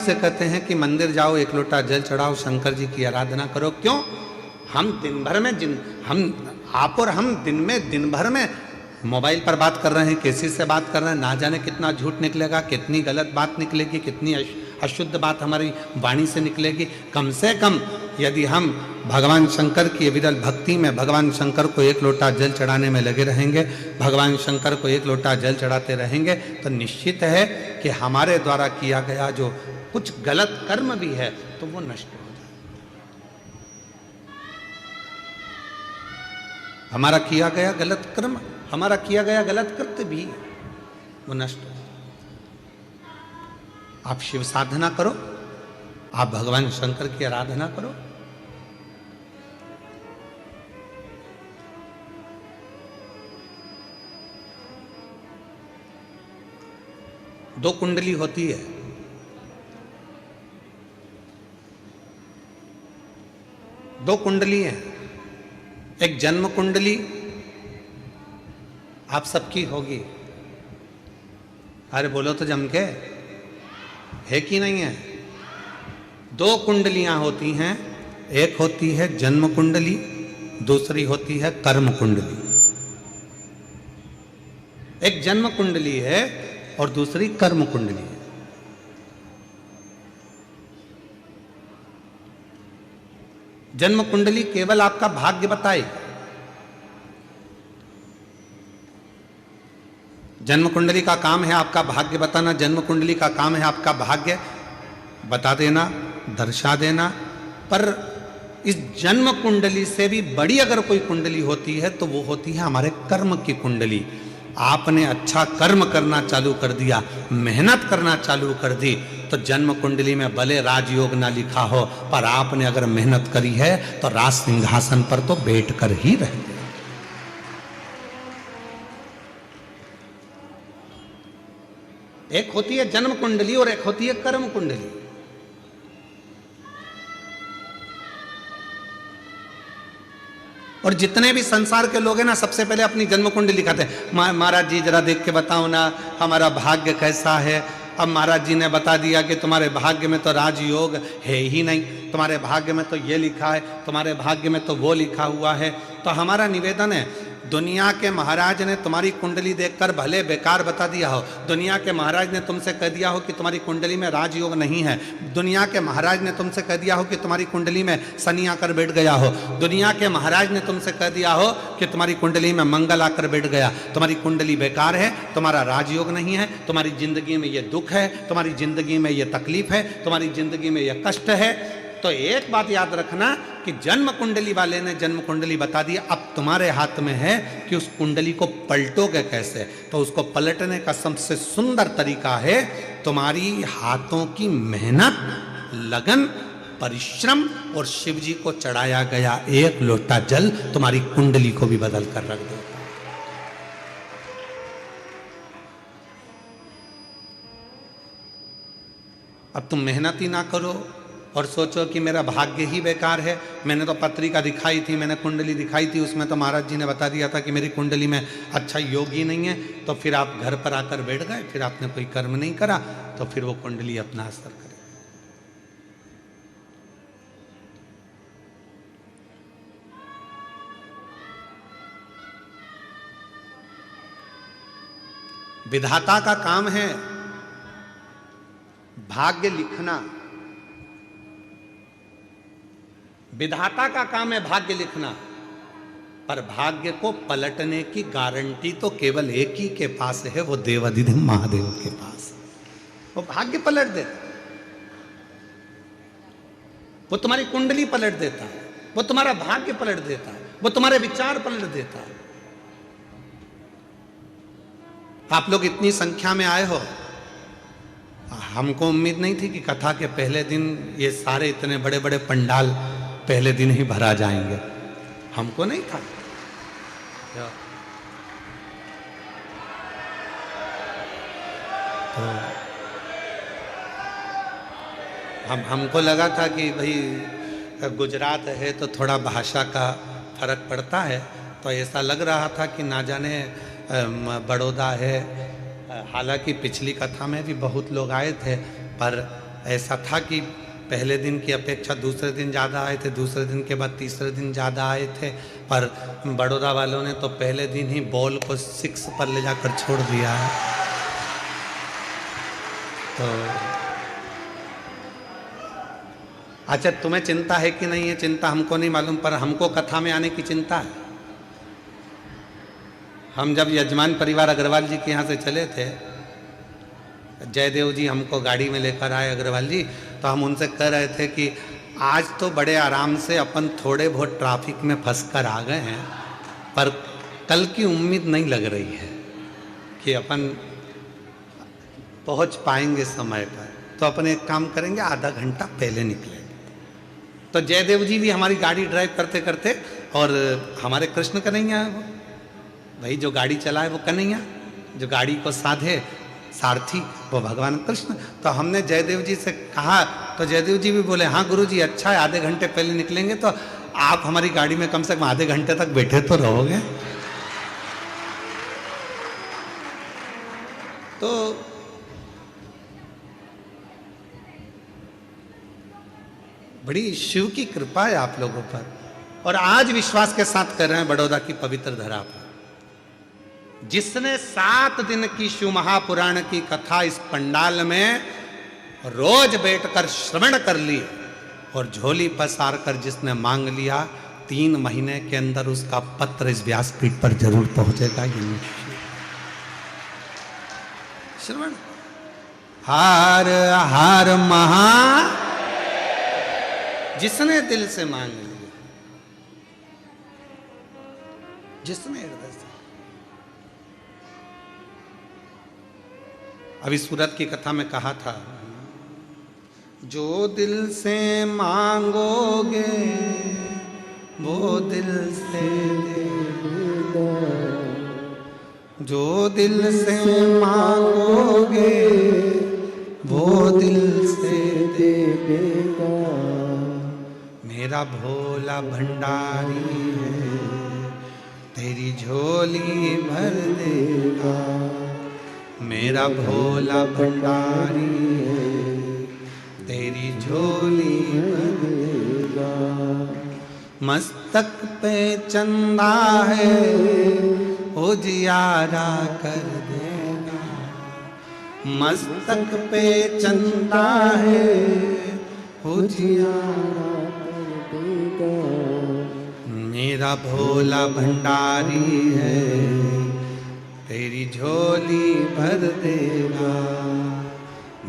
से कहते हैं कि मंदिर जाओ, एक लोटा जल चढ़ाओ, शंकर जी की आराधना करो। क्यों? हम दिन भर में आप और हम दिन भर में मोबाइल पर बात कर रहे हैं, किसी से बात कर रहे हैं, ना जाने कितना झूठ निकलेगा, कितनी गलत बात निकलेगी, कितनी अशुद्ध बात हमारी वाणी से निकलेगी। कम से कम यदि हम भगवान शंकर की विरल भक्ति में भगवान शंकर को एक लोटा जल चढ़ाने में लगे रहेंगे, भगवान शंकर को एक लोटा जल चढ़ाते रहेंगे, तो निश्चित है कि हमारे द्वारा किया गया जो कुछ गलत कर्म भी है तो वो नष्ट हो जाए। हमारा किया गया गलत कर्म, हमारा किया गया गलत कृत्य भी वो नष्ट हो जाए। आप शिव साधना करो, आप भगवान शंकर की आराधना करो। दो कुंडली होती है, दो कुंडली हैं। एक जन्म कुंडली आप सबकी होगी। अरे बोलो तो जम के, है कि नहीं है? दो कुंडलियां होती हैं, एक होती है जन्म कुंडली, दूसरी होती है कर्म कुंडली। एक जन्म कुंडली है और दूसरी कर्म कुंडली है। जन्म कुंडली केवल आपका भाग्य बताए। जन्म कुंडली का काम है आपका भाग्य बताना, जन्म कुंडली का काम है आपका भाग्य बता देना, दर्शा देना। पर इस जन्म कुंडली से भी बड़ी अगर कोई कुंडली होती है तो वो होती है हमारे कर्म की कुंडली। आपने अच्छा कर्म करना चालू कर दिया, मेहनत करना चालू कर दी, तो जन्म कुंडली में भले राजयोग ना लिखा हो, पर आपने अगर मेहनत करी है तो राज सिंहासन पर तो बैठ कर ही रह गए। एक होती है जन्म कुंडली और एक होती है कर्म कुंडली। और जितने भी संसार के लोग हैं ना, सबसे पहले अपनी जन्म कुंडली लिखाते हैं। महाराज जी जरा देख के बताओ ना हमारा भाग्य कैसा है। अब महाराज जी ने बता दिया कि तुम्हारे भाग्य में तो राजयोग है ही नहीं, तुम्हारे भाग्य में तो ये लिखा है, तुम्हारे भाग्य में तो वो लिखा हुआ है। तो हमारा निवेदन है, दुनिया के महाराज ने तुम्हारी कुंडली देखकर भले बेकार बता दिया हो, दुनिया के महाराज ने तुमसे कह दिया हो कि तुम्हारी कुंडली में राजयोग नहीं है, दुनिया के महाराज ने तुमसे कह दिया हो कि तुम्हारी कुंडली में शनि आकर बैठ गया हो, दुनिया के महाराज ने तुमसे कह दिया हो कि तुम्हारी कुंडली में मंगल आकर बैठ गया, तुम्हारी कुंडली बेकार है, तुम्हारा राजयोग नहीं है, तुम्हारी जिंदगी में ये दुख है, तुम्हारी जिंदगी में ये तकलीफ है, तुम्हारी जिंदगी में ये कष्ट है। तो एक बात याद रखना कि जन्म कुंडली वाले ने जन्म कुंडली बता दी, अब तुम्हारे हाथ में है कि उस कुंडली को पलटोगे कैसे। तो उसको पलटने का सबसे सुंदर तरीका है तुम्हारी हाथों की मेहनत, लगन, परिश्रम और शिव जी को चढ़ाया गया एक लोटा जल तुम्हारी कुंडली को भी बदल कर रख देगा। अब तुम मेहनत ही ना करो और सोचो कि मेरा भाग्य ही बेकार है। मैंने तो पत्रिका दिखाई थी, मैंने कुंडली दिखाई थी, उसमें तो महाराज जी ने बता दिया था कि मेरी कुंडली में अच्छा योग ही नहीं है। तो फिर आप घर पर आकर बैठ गए, फिर आपने कोई कर्म नहीं करा, तो फिर वो कुंडली अपना असर करे। विधाता का काम है भाग्य लिखना, विधाता का काम है भाग्य लिखना, पर भाग्य को पलटने की गारंटी तो केवल एक ही के पास है, वो देवाधिदेव महादेव के पास। वो भाग्य पलट देता, वो तुम्हारी कुंडली पलट देता है, वो तुम्हारा भाग्य पलट देता है, वो तुम्हारे विचार पलट देता है। आप लोग इतनी संख्या में आए हो, हमको उम्मीद नहीं थी कि कथा के पहले दिन ये सारे इतने बड़े बड़े पंडाल पहले दिन ही भरा जाएंगे, हमको नहीं था। तो हमको लगा था कि भाई गुजरात है तो थोड़ा भाषा का फर्क पड़ता है, तो ऐसा लग रहा था कि ना जाने बड़ौदा है। हालांकि पिछली कथा में भी बहुत लोग आए थे, पर ऐसा था कि पहले दिन की अपेक्षा दूसरे दिन ज़्यादा आए थे, दूसरे दिन के बाद तीसरे दिन ज़्यादा आए थे। पर बड़ौदा वालों ने तो पहले दिन ही बॉल को 6 पर ले जाकर छोड़ दिया है। तो अच्छा, तुम्हें चिंता है कि नहीं है? चिंता हमको नहीं मालूम, पर हमको कथा में आने की चिंता है। हम जब यजमान परिवार अग्रवाल जी के यहाँ से चले थे, जयदेव जी हमको गाड़ी में लेकर आए अग्रवाल जी, तो हम उनसे कह रहे थे कि आज तो बड़े आराम से अपन थोड़े बहुत ट्रैफिक में फंस कर आ गए हैं, पर कल की उम्मीद नहीं लग रही है कि अपन पहुंच पाएंगे समय पर। तो अपन एक काम करेंगे, आधा घंटा पहले निकलेंगे। तो जयदेव जी भी हमारी गाड़ी ड्राइव करते करते, और हमारे कृष्ण कन्हैया है वो भाई, जो गाड़ी चलाए वो कन्हैया, जो गाड़ी को साधे सारथी वो भगवान कृष्ण। तो हमने जयदेव जी से कहा, तो जयदेव जी भी बोले हाँ गुरु जी अच्छा है, आधे घंटे पहले निकलेंगे तो आप हमारी गाड़ी में कम से कम आधे घंटे तक बैठे तो रहोगे। तो बड़ी शिव की कृपा है आप लोगों पर, और आज विश्वास के साथ कर रहे हैं बड़ौदा की पवित्र धरा पर। जिसने 7 दिन की शिव महापुराण की कथा इस पंडाल में रोज बैठकर श्रवण कर ली और झोली पसार कर जिसने मांग लिया, 3 महीने के अंदर उसका पत्र इस व्यासपीठ पर जरूर पहुंचेगा। ये श्रवण हार हार महा, जिसने दिल से मांग लिया, जिसने हृदय से। अभी सूरत की कथा में कहा था, जो दिल से मांगोगे वो दिल से देगा, जो दिल से मांगोगे वो दिल से देगा। मेरा भोला भंडारी है, तेरी झोली भर देगा। मेरा भोला भंडारी है, तेरी झोली भर देगा। मस्तक पे चंदा है, उजियारा कर देगा। मस्तक पे चंदा है, उजियारा कर देगा। मेरा भोला भंडारी है, तेरी झोली भर देगा।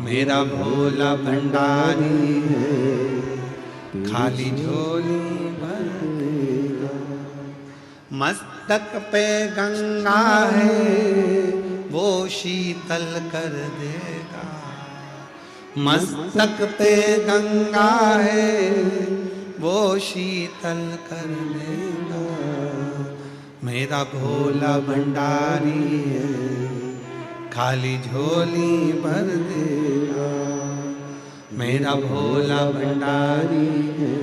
मेरा भोला भंडारी है, खाली झोली भर देगा। मस्तक पे गंगा है, वो शीतल कर देगा। मस्तक पे गंगा है, वो शीतल कर देगा। मेरा भोला भंडारी है, खाली झोली भर देगा। मेरा भोला भंडारी है,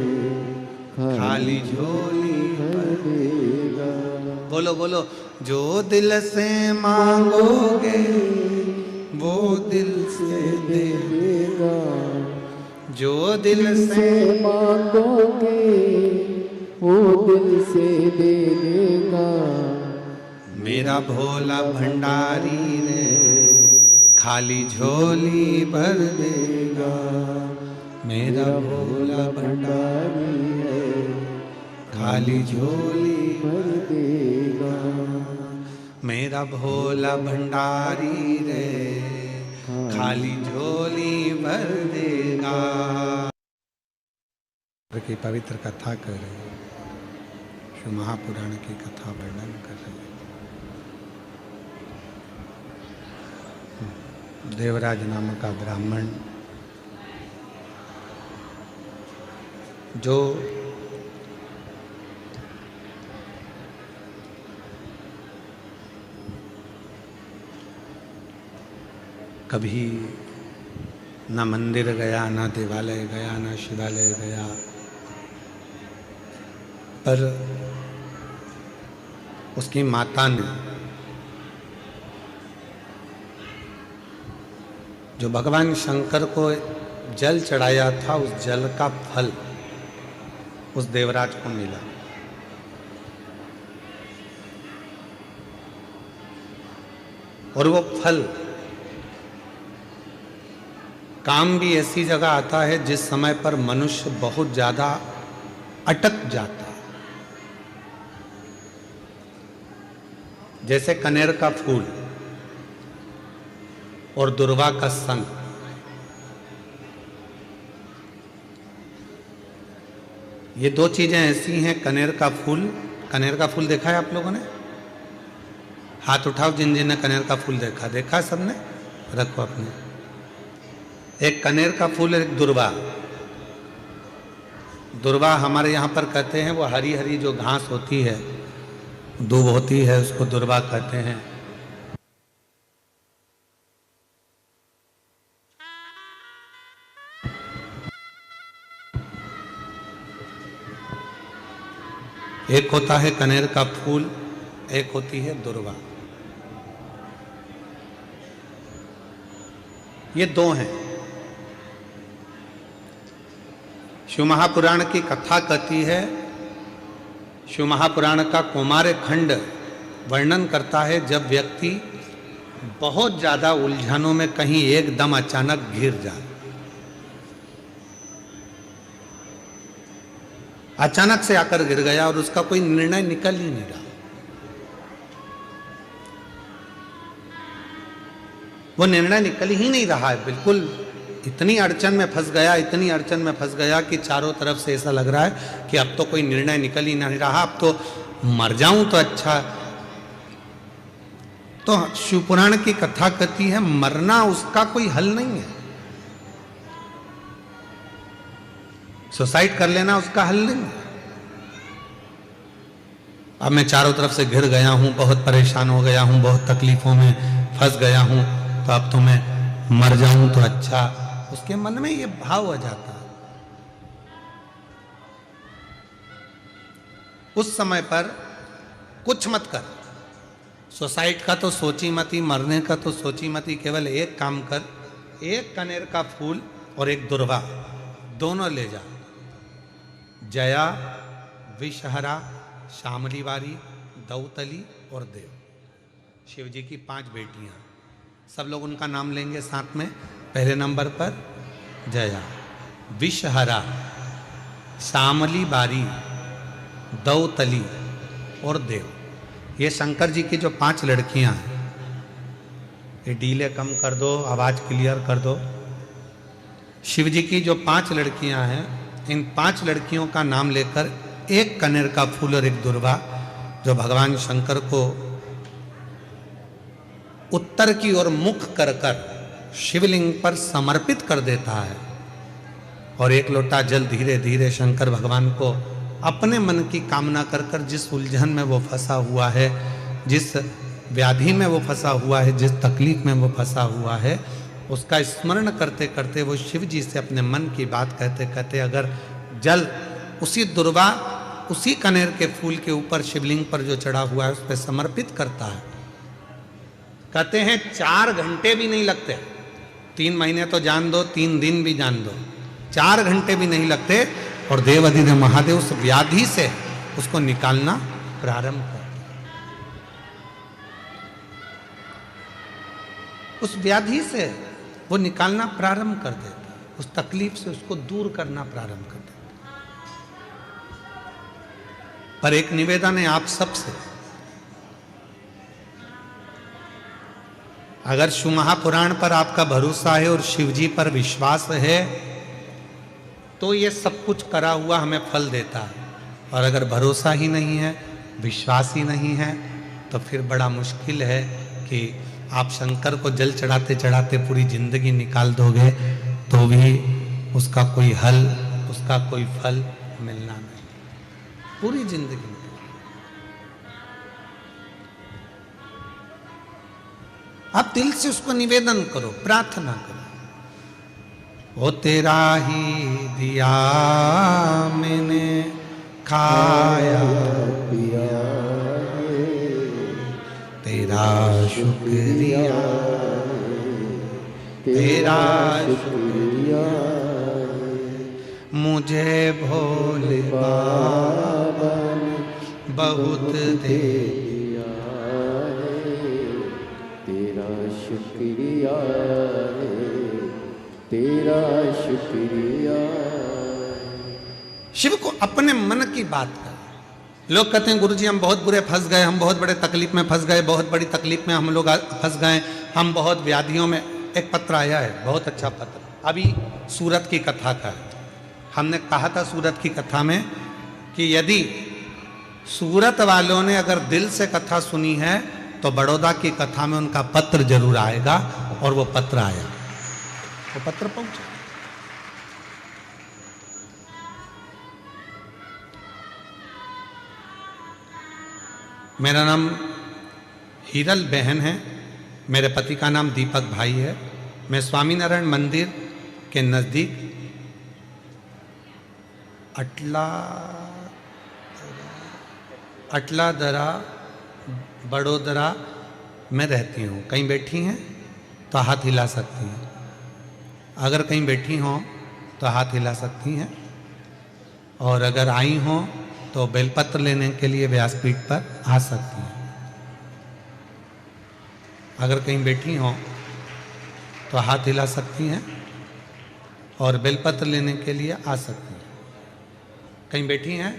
खाली झोली भर देगा। बोलो बोलो, जो दिल से मांगोगे वो दिल से देगा। जो दिल से मांगोगे वो दिल से दे देगा। मेरा भोला भंडारी ने खाली झोली भर देगा। मेरा भोला भंडारी है, खाली झोली भर देगा। मेरा भोला भंडारी रे, खाली झोली भर देगा। की पवित्र कथा कर रहे हैं, शिव महापुराण की कथा वर्णन कर रहे हैं। देवराज नामक का ब्राह्मण जो कभी न मंदिर गया, न देवालय गया, न शिवालय गया, पर उसकी माता ने जो भगवान शंकर को जल चढ़ाया था उस जल का फल उस देवराज को मिला। और वो फल काम भी ऐसी जगह आता है जिस समय पर मनुष्य बहुत ज्यादा अटक जाता है। जैसे कनेर का फूल और दुर्वा का संग, ये दो चीजें ऐसी हैं। कनेर का फूल देखा है आप लोगों ने? हाथ उठाओ जिन जिन ने कनेर का फूल देखा है सबने, रखो अपने। एक कनेर का फूल, एक दुर्वा हमारे यहाँ पर कहते हैं वो हरी हरी जो घास होती है, दूब होती है, उसको दुर्वा कहते हैं। एक होता है कनेर का फूल, एक होती है दुर्वा। ये दो हैं। शिव महापुराण की कथा कहती है, शिव महापुराण का कौमार्य खंड वर्णन करता है जब व्यक्ति बहुत ज्यादा उलझनों में कहीं एकदम अचानक घिर जाए, अचानक से आकर गिर गया और उसका कोई निर्णय निकल ही नहीं रहा। वो निर्णय निकल ही नहीं रहा है, बिल्कुल इतनी अड़चन में फंस गया कि चारों तरफ से ऐसा लग रहा है कि अब तो कोई निर्णय निकल ही नहीं रहा, अब तो मर जाऊं तो अच्छा। तो शिव पुराण की कथा कहती है मरना उसका कोई हल नहीं है, सुसाइड कर लेना उसका हल नहीं है। अब मैं चारों तरफ से घिर गया हूं, बहुत परेशान हो गया हूं, बहुत तकलीफों में फंस गया हूं, तो अब तो मैं मर जाऊं तो अच्छा। उसके मन में ये भाव आ जाता है। उस समय पर कुछ मत कर, सुसाइड का तो सोची मत ही, मरने का तो सोची मत ही। केवल एक काम कर, एक कनेर का फूल और एक दुर्वा दोनों ले जा। जया, विषहरा, शामली बारी, दौतली और देव, शिव जी की 5 बेटियां। सब लोग उनका नाम लेंगे साथ में। पहले नंबर पर जया, विषहरा, शामली बारी, दौतली और देव। ये शंकर जी की जो 5 लड़कियां हैं, ये डीले कम कर दो, आवाज क्लियर कर दो। शिव जी की जो 5 लड़कियां हैं, इन 5 लड़कियों का नाम लेकर एक कनेर का फूल और एक दुर्वा जो भगवान शंकर को उत्तर की ओर मुख कर कर शिवलिंग पर समर्पित कर देता है, और एक लोटा जल धीरे धीरे शंकर भगवान को अपने मन की कामना कर कर जिस उलझन में वो फंसा हुआ है, जिस व्याधि में वो फंसा हुआ है, जिस तकलीफ में वो फंसा हुआ है, उसका स्मरण करते करते वो शिव जी से अपने मन की बात कहते कहते अगर जल उसी दुर्वा, उसी कनेर के फूल के ऊपर शिवलिंग पर जो चढ़ा हुआ है उस पर समर्पित करता है, कहते हैं 4 घंटे भी नहीं लगते। 3 महीने तो जान दो, 3 दिन भी जान दो, 4 घंटे भी नहीं लगते और देवाधिदेव महादेव उस व्याधि से उसको निकालना प्रारंभ कर, उस व्याधि से वो निकालना प्रारंभ कर देता, उस तकलीफ से उसको दूर करना प्रारंभ कर देता। पर एक निवेदन है आप सबसे, अगर शिव महापुराण पर आपका भरोसा है और शिव जी पर विश्वास है तो ये सब कुछ करा हुआ हमें फल देता है, और अगर भरोसा ही नहीं है, विश्वास ही नहीं है, तो फिर बड़ा मुश्किल है कि आप शंकर को जल चढ़ाते चढ़ाते पूरी जिंदगी निकाल दोगे तो भी उसका कोई हल, उसका कोई फल मिलना नहीं, पूरी जिंदगी। आप दिल से उसको निवेदन करो, प्रार्थना करो, वो तेरा ही दिया मैंने खाया पिया, तेरा शुक्रिया, तेरा शुक्रिया। मुझे भोले बाबा ने बहुत दे दिया है, तेरा शुक्रिया है, तेरा शुक्रिया है। शिव को अपने मन की बात कर। लोग कहते हैं गुरुजी हम बहुत बुरे फंस गए, हम बहुत बड़े तकलीफ में फंस गए, बहुत बड़ी तकलीफ में हम लोग फंस गए, हम बहुत व्याधियों में। एक पत्र आया है, बहुत अच्छा पत्र, अभी सूरत की कथा का है। हमने कहा था सूरत की कथा में कि यदि सूरत वालों ने अगर दिल से कथा सुनी है तो बड़ौदा की कथा में उनका पत्र जरूर आएगा, और वो पत्र आया, वो पत्र पहुंचा। मेरा नाम हीरल बहन है, मेरे पति का नाम दीपक भाई है। मैं स्वामीनारायण मंदिर के नज़दीक अटलादरा बड़ोदरा में रहती हूँ। कहीं बैठी हैं तो हाथ हिला सकती हैं, अगर कहीं बैठी हों तो हाथ हिला सकती हैं, और अगर आई हों तो बेलपत्र लेने के लिए व्यासपीठ पर आ सकती हैं। अगर कहीं बैठी हों तो हाथ हिला सकती हैं और बेलपत्र लेने के लिए आ सकती हैं। कहीं बैठी हैं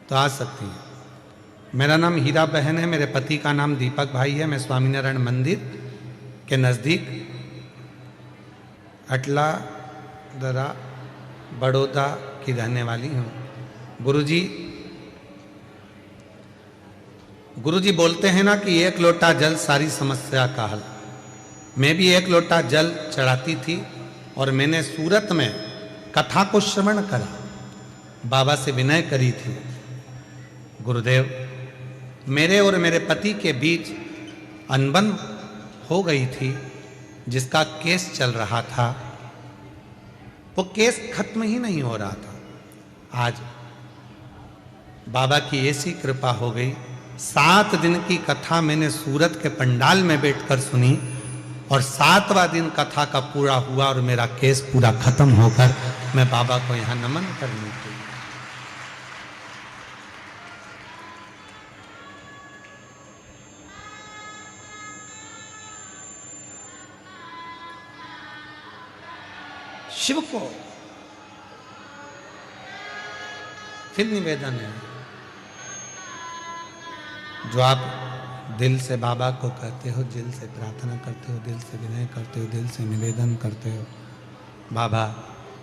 तो आ सकती हैं। मेरा नाम हीरा बहन है, मेरे पति का नाम दीपक भाई है। मैं स्वामीनारायण मंदिर के नज़दीक अटलादरा बड़ौदा की रहने वाली हूँ। गुरुजी बोलते हैं ना कि एक लोटा जल सारी समस्या का हल। मैं भी एक लोटा जल चढ़ाती थी और मैंने सूरत में कथा को श्रवण करा, बाबा से विनय करी थी, गुरुदेव मेरे और मेरे पति के बीच अनबन हो गई थी, जिसका केस चल रहा था, वो केस खत्म ही नहीं हो रहा था। आज बाबा की ऐसी कृपा हो गई, 7 दिन की कथा मैंने सूरत के पंडाल में बैठकर सुनी, और 7वां दिन कथा का पूरा हुआ और मेरा केस पूरा खत्म होकर मैं बाबा को यहाँ नमन करने के लिए। शिव को फिर निवेदन है, जो आप दिल से बाबा को कहते हो, दिल से प्रार्थना करते हो, दिल से विनय करते हो, दिल से निवेदन करते हो, बाबा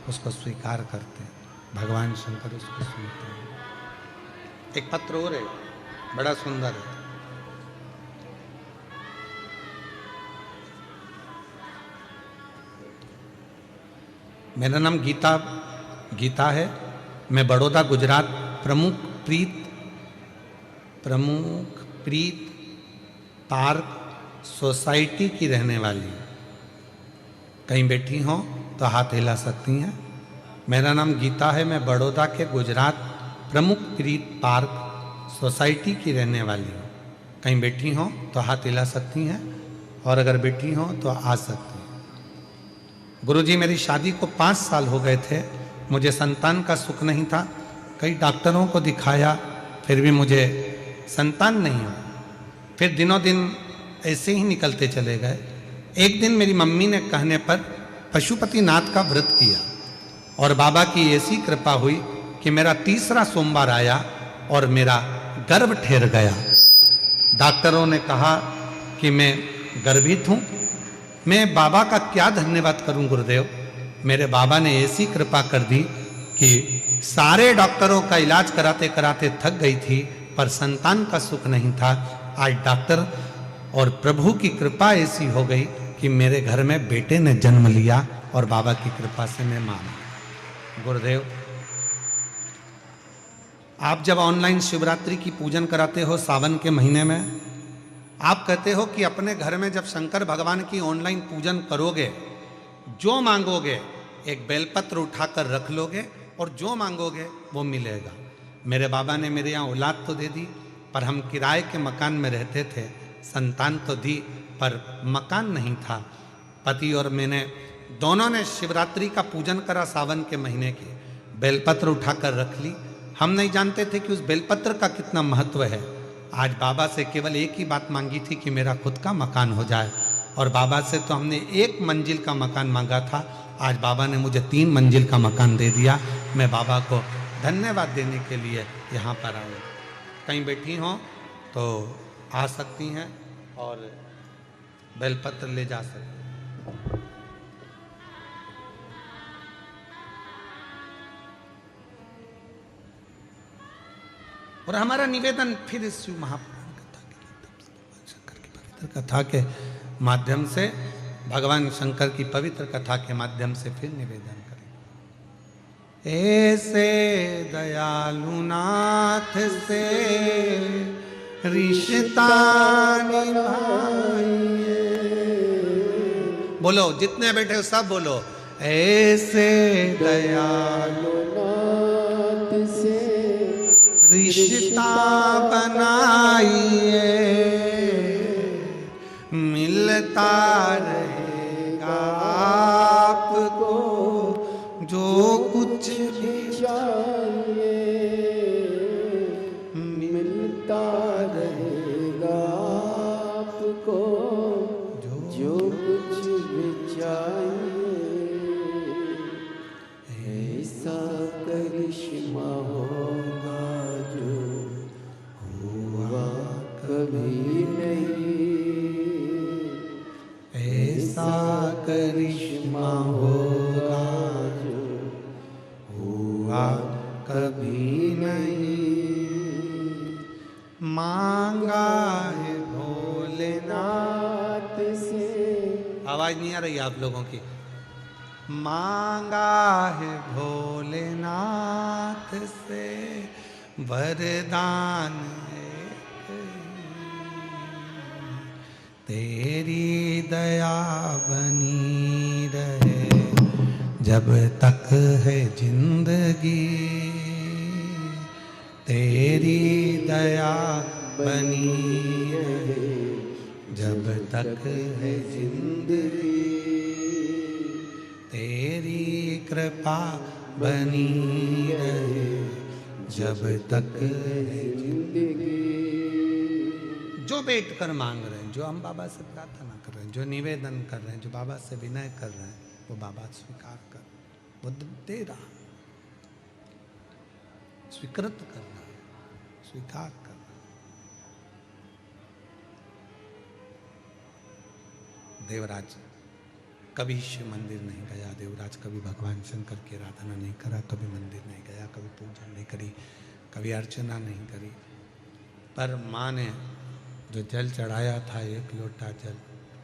उसको स्वीकार करते हैं, भगवान शंकर उसको सुनते हैं। एक पत्र और है, बड़ा सुंदर है। मेरा नाम गीता है। मैं बड़ौदा गुजरात प्रमुख प्रीत पार्क सोसाइटी की रहने वाली हूँ। कहीं बैठी हों तो हाथ हिला सकती हैं। मेरा नाम गीता है, मैं बड़ौदा के गुजरात प्रमुख प्रीत पार्क सोसाइटी की रहने वाली हूँ। कहीं बैठी हों तो हाथ हिला सकती हैं, और अगर बैठी हों तो आ सकती हैं। गुरुजी मेरी शादी को 5 साल हो गए थे, मुझे संतान का सुख नहीं था। कई डॉक्टरों को दिखाया, फिर भी मुझे संतान नहीं हुआ। फिर दिनों दिन ऐसे ही निकलते चले गए। एक दिन मेरी मम्मी ने कहने पर पशुपतिनाथ का व्रत किया, और बाबा की ऐसी कृपा हुई कि मेरा 3रा सोमवार आया और मेरा गर्भ ठहर गया। डॉक्टरों ने कहा कि मैं गर्भित हूँ। मैं बाबा का क्या धन्यवाद करूं गुरुदेव। मेरे बाबा ने ऐसी कृपा कर दी कि सारे डॉक्टरों का इलाज कराते कराते थक गई थी, पर संतान का सुख नहीं था। आज डॉक्टर और प्रभु की कृपा ऐसी हो गई कि मेरे घर में बेटे ने जन्म लिया, और बाबा की कृपा से मैं मां हूं। गुरुदेव आप जब ऑनलाइन शिवरात्रि की पूजन कराते हो सावन के महीने में, आप कहते हो कि अपने घर में जब शंकर भगवान की ऑनलाइन पूजन करोगे, जो मांगोगे एक बेलपत्र उठाकर रख लोगे, और जो मांगोगे वो मिलेगा। मेरे बाबा ने मेरे यहाँ औलाद तो दे दी, पर हम किराए के मकान में रहते थे। संतान तो दी, पर मकान नहीं था। पति और मैंने दोनों ने शिवरात्रि का पूजन करा सावन के महीने के, बेलपत्र उठाकर रख ली। हम नहीं जानते थे कि उस बेलपत्र का कितना महत्व है। आज बाबा से केवल एक ही बात मांगी थी कि मेरा खुद का मकान हो जाए, और बाबा से तो हमने 1 मंजिल का मकान मांगा था, आज बाबा ने मुझे 3 मंजिल का मकान दे दिया। मैं बाबा को धन्यवाद देने के लिए यहाँ पर आऊँ। कहीं बैठी हों तो आ सकती हैं और बेलपत्र ले जा सकती हैं। और हमारा निवेदन फिर इस शिव महापुराण कथा के माध्यम से, शंकर की पवित्र कथा के माध्यम से, भगवान शंकर की पवित्र कथा के माध्यम से फिर निवेदन करें। ऐसे दयालु नाथ से रिश्ता निभाइए। बोलो, जितने बैठे हो सब बोलो, ऐसे दयालु नाथ से रिश्ता बनाइए, मिलता रहेगा आपको जो कुछ भी चाहिए, मिलता रहेगा आपको जो कुछ भी चाहिए। ऐसा करिश्मा होगा जो हुआ कभी नहीं, ऐसा करिश्मा होगा जो हुआ कभी नहीं। मांगा है भोलेनाथ नाथ से। आवाज नहीं आ रही है आप लोगों की। मांगा है भोलेनाथ से वरदान एक, तेरी दया बनी रहे जब तक है जिंदगी, तेरी दया बनी रहे जब तक है जिंदगी, तेरी कृपा बनी रहे जब तक है जिंदगी। जो बैठ कर मांग रहे हैं, जो हम बाबा से प्रार्थना कर रहे हैं, जो निवेदन कर रहे हैं, जो बाबा से विनय कर रहे हैं, वो बाबा स्वीकार कर, वो दे रहा, स्वीकृत कर रहा, स्वीकार कर रहा। देवराज कभी शिव मंदिर नहीं गया, देवराज कभी भगवान शंकर की आराधना नहीं करा, कभी मंदिर नहीं गया, कभी पूजन नहीं करी, कभी अर्चना नहीं करी, पर माँ ने जो जल चढ़ाया था, 1 लोटा जल,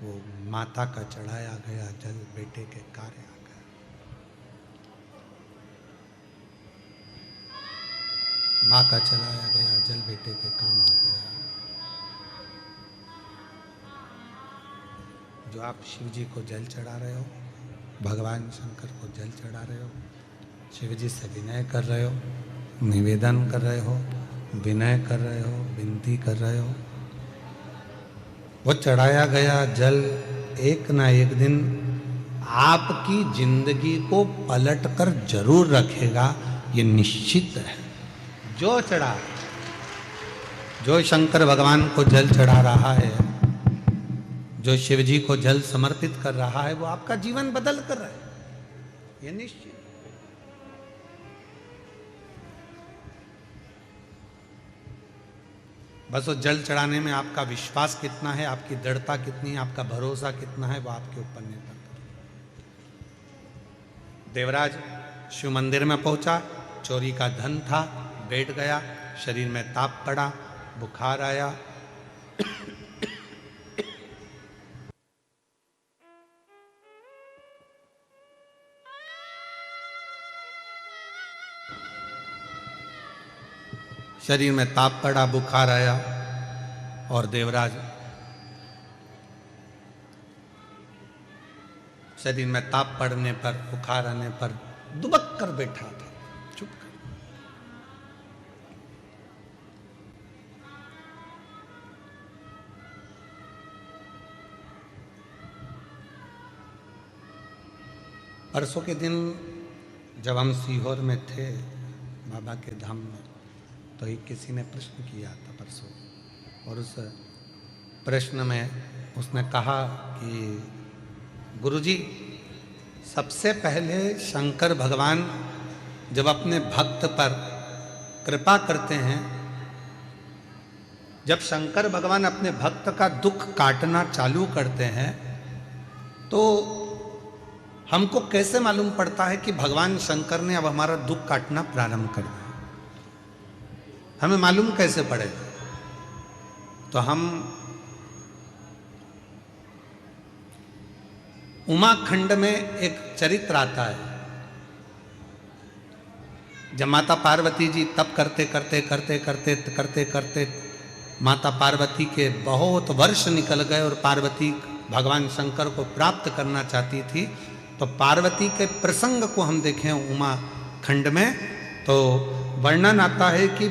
वो माता का चढ़ाया गया जल बेटे के कार्य आ गया। माँ का चढ़ाया गया जल बेटे के काम आ गया। जो आप शिव जी को जल चढ़ा रहे हो, भगवान शंकर को जल चढ़ा रहे हो, शिव जी से विनय कर रहे हो, निवेदन कर रहे हो, विनय कर रहे हो, विनती कर रहे हो, वो चढ़ाया गया जल एक ना एक दिन आपकी जिंदगी को पलट कर जरूर रखेगा, ये निश्चित है। जो चढ़ा, जो शंकर भगवान को जल चढ़ा रहा है, जो शिव जी को जल समर्पित कर रहा है, वो आपका जीवन बदल कर रहा है, ये निश्चित। बस वो जल चढ़ाने में आपका विश्वास कितना है, आपकी दृढ़ता कितनी है, आपका भरोसा कितना है, वो आपके ऊपर निर्भर करता है। देवराज शिव मंदिर में पहुंचा, चोरी का धन था, बैठ गया, शरीर में ताप पड़ा, बुखार आया, शरीर में ताप पड़ा, बुखार आया, और देवराज शरीर में ताप पड़ने पर, बुखार आने पर दुबक कर बैठा था, चुप कर। परसों के दिन जब हम सीहोर में थे बाबा के धाम में, तो ही किसी ने प्रश्न किया था परसों, और उस प्रश्न में उसने कहा कि गुरुजी, सबसे पहले शंकर भगवान जब अपने भक्त पर कृपा करते हैं, जब शंकर भगवान अपने भक्त का दुख काटना चालू करते हैं, तो हमको कैसे मालूम पड़ता है कि भगवान शंकर ने अब हमारा दुख काटना प्रारंभ कर दिया? हमें मालूम कैसे पड़ेगा? तो हम उमाखंड में एक चरित्र आता है, जब माता पार्वती जी तप करते करते करते करते करते करते माता पार्वती के बहुत वर्ष निकल गए और पार्वती भगवान शंकर को प्राप्त करना चाहती थी, तो पार्वती के प्रसंग को हम देखें उमाखंड में, तो वर्णन आता है कि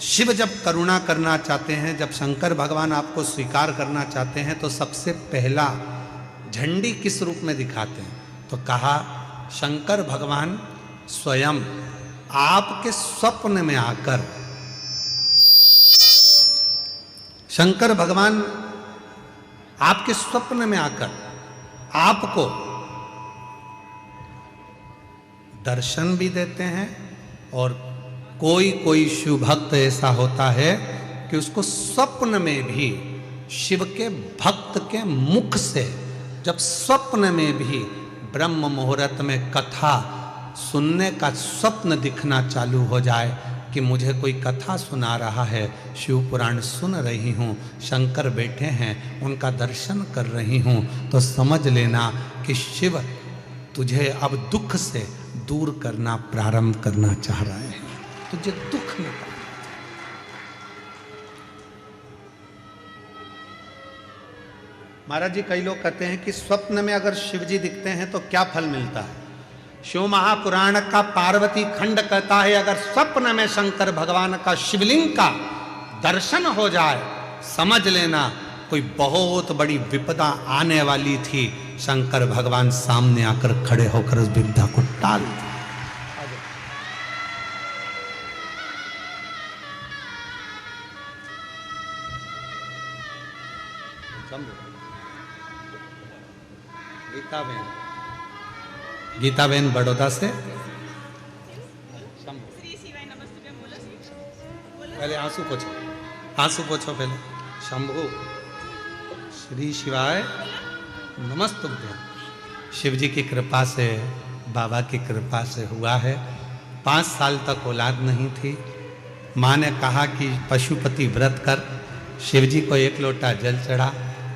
शिव जब करुणा करना चाहते हैं, जब शंकर भगवान आपको स्वीकार करना चाहते हैं, तो सबसे पहला झंडी किस रूप में दिखाते हैं? तो कहा शंकर भगवान स्वयं आपके स्वप्न में आकर, शंकर भगवान आपके स्वप्न में आकर आपको दर्शन भी देते हैं, और कोई कोई शिव भक्त ऐसा होता है कि उसको स्वप्न में भी शिव के भक्त के मुख से, जब स्वप्न में भी ब्रह्म मुहूर्त में कथा सुनने का स्वप्न दिखना चालू हो जाए कि मुझे कोई कथा सुना रहा है, शिव पुराण सुन रही हूँ, शंकर बैठे हैं, उनका दर्शन कर रही हूँ, तो समझ लेना कि शिव तुझे अब दुख से दूर करना प्रारंभ करना चाह रहा है, तुझे दुख में। महाराज जी, कई लोग कहते हैं कि स्वप्न में अगर शिव जी दिखते हैं तो क्या फल मिलता है? शिव महापुराण का पार्वती खंड कहता है, अगर स्वप्न में शंकर भगवान का शिवलिंग का दर्शन हो जाए, समझ लेना कोई बहुत बड़ी विपदा आने वाली थी, शंकर भगवान सामने आकर खड़े होकर उस विपदा को टाल दिया। गीताबेन बड़ौदा से, पहले आंसू पोछो, आंसू पोछो पहले। शंभु श्री शिवाय नमस्तुभ्यं। शिव जी की कृपा से, बाबा की कृपा से हुआ है। 5 साल तक औलाद नहीं थी। माँ ने कहा कि पशुपति व्रत कर, शिव जी को 1 लोटा जल चढ़ा,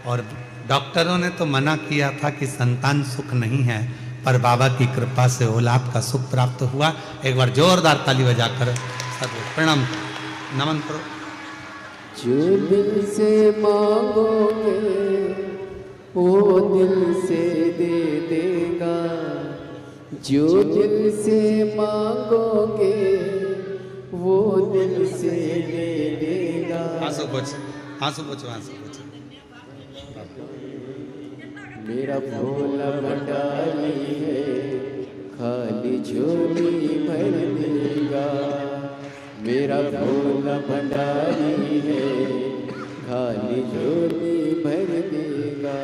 और डॉक्टरों ने तो मना किया था कि संतान सुख नहीं है, पर बाबा की कृपा से औलाद का सुख प्राप्त हुआ। एक बार जोरदार ताली बजाकर सब प्रणाम नमन करो। जो दिल से मांगोगे वो दिल से दे देगा, जो दिल से मांगोगे वो दिल से दे देगा। आंसू पोछ, आंसू पोछो, आंसू पोछो। मेरा भोला भंडारी है, खाली झोली भर देगा। मेरा भोला भंडारी है, खाली झोली भर देगा।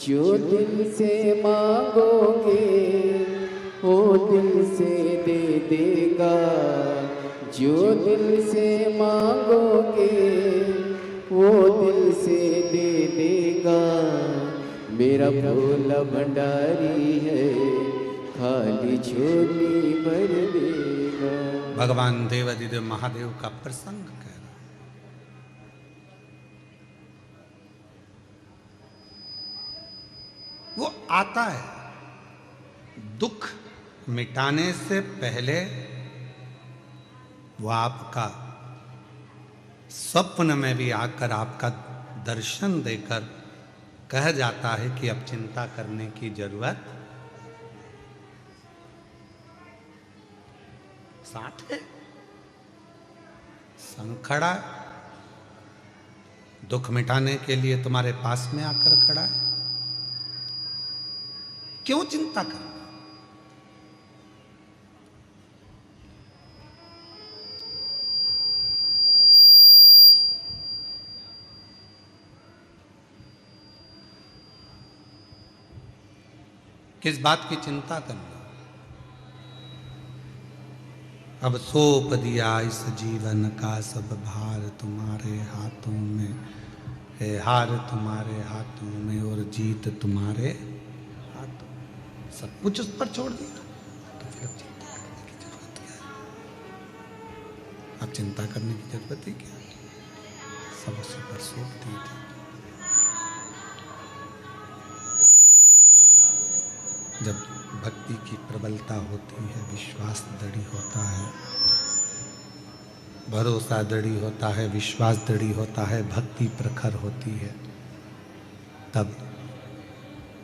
जो दिल से मांगोगे वो दिल से दे देगा, जो दिल से मांगोगे वो दिल से दे देगा। मेरा भोला भंडारी है, खाली झोली भर देगा। भगवान देवादिदेव महादेव का प्रसंग कह रहा। वो आता है दुख मिटाने से पहले, वो आपका स्वप्न में भी आकर आपका दर्शन देकर कह जाता है कि अब चिंता करने की जरूरत साथ है। संखड़ा दुख मिटाने के लिए तुम्हारे पास में आकर खड़ा है। क्यों चिंता करना? किस बात की चिंता करना? अब सौंप दिया इस जीवन का सब भार तुम्हारे हाथों में है, हार तुम्हारे हाथों में और जीत तुम्हारे हाथों में। सब कुछ उस पर छोड़ दिया तो फिर अब चिंता करने की जरूरत क्या है? अब चिंता करने की जरूरत ही क्या है? सब उसी पर सौंप दी। जब भक्ति की प्रबलता होती है, विश्वास दृढ़ होता है, भरोसा दृढ़ होता है, विश्वास दृढ़ होता है, भक्ति प्रखर होती है, तब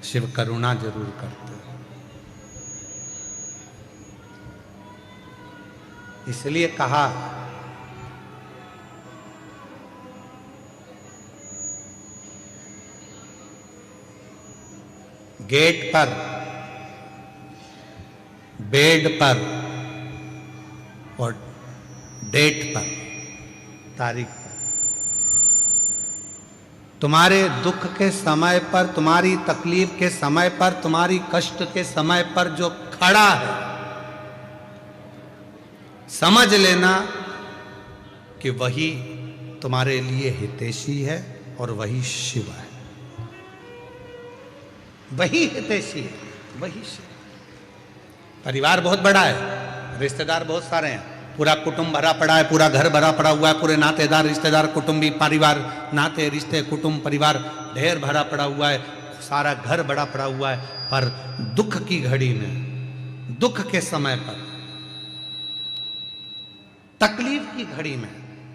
शिव करुणा जरूर करते हैं। इसलिए कहा गेट पर, बेड पर और डेट पर, तारीख पर, तुम्हारे दुख के समय पर, तुम्हारी तकलीफ के समय पर, तुम्हारी कष्ट के समय पर जो खड़ा है, समझ लेना कि वही तुम्हारे लिए हितैषी है और वही शिव है। वही हितैषी है, वही शिव। परिवार बहुत बड़ा है, रिश्तेदार बहुत सारे हैं, पूरा कुटुंब भरा पड़ा है, पूरा घर भरा पड़ा हुआ है, पूरे नातेदार, रिश्तेदार, कुटुंबी, परिवार, नाते, रिश्ते, कुटुंब, परिवार ढेर भरा पड़ा हुआ है, सारा घर बड़ा पड़ा हुआ है। पर दुख की घड़ी में, दुख के समय पर, तकलीफ की घड़ी में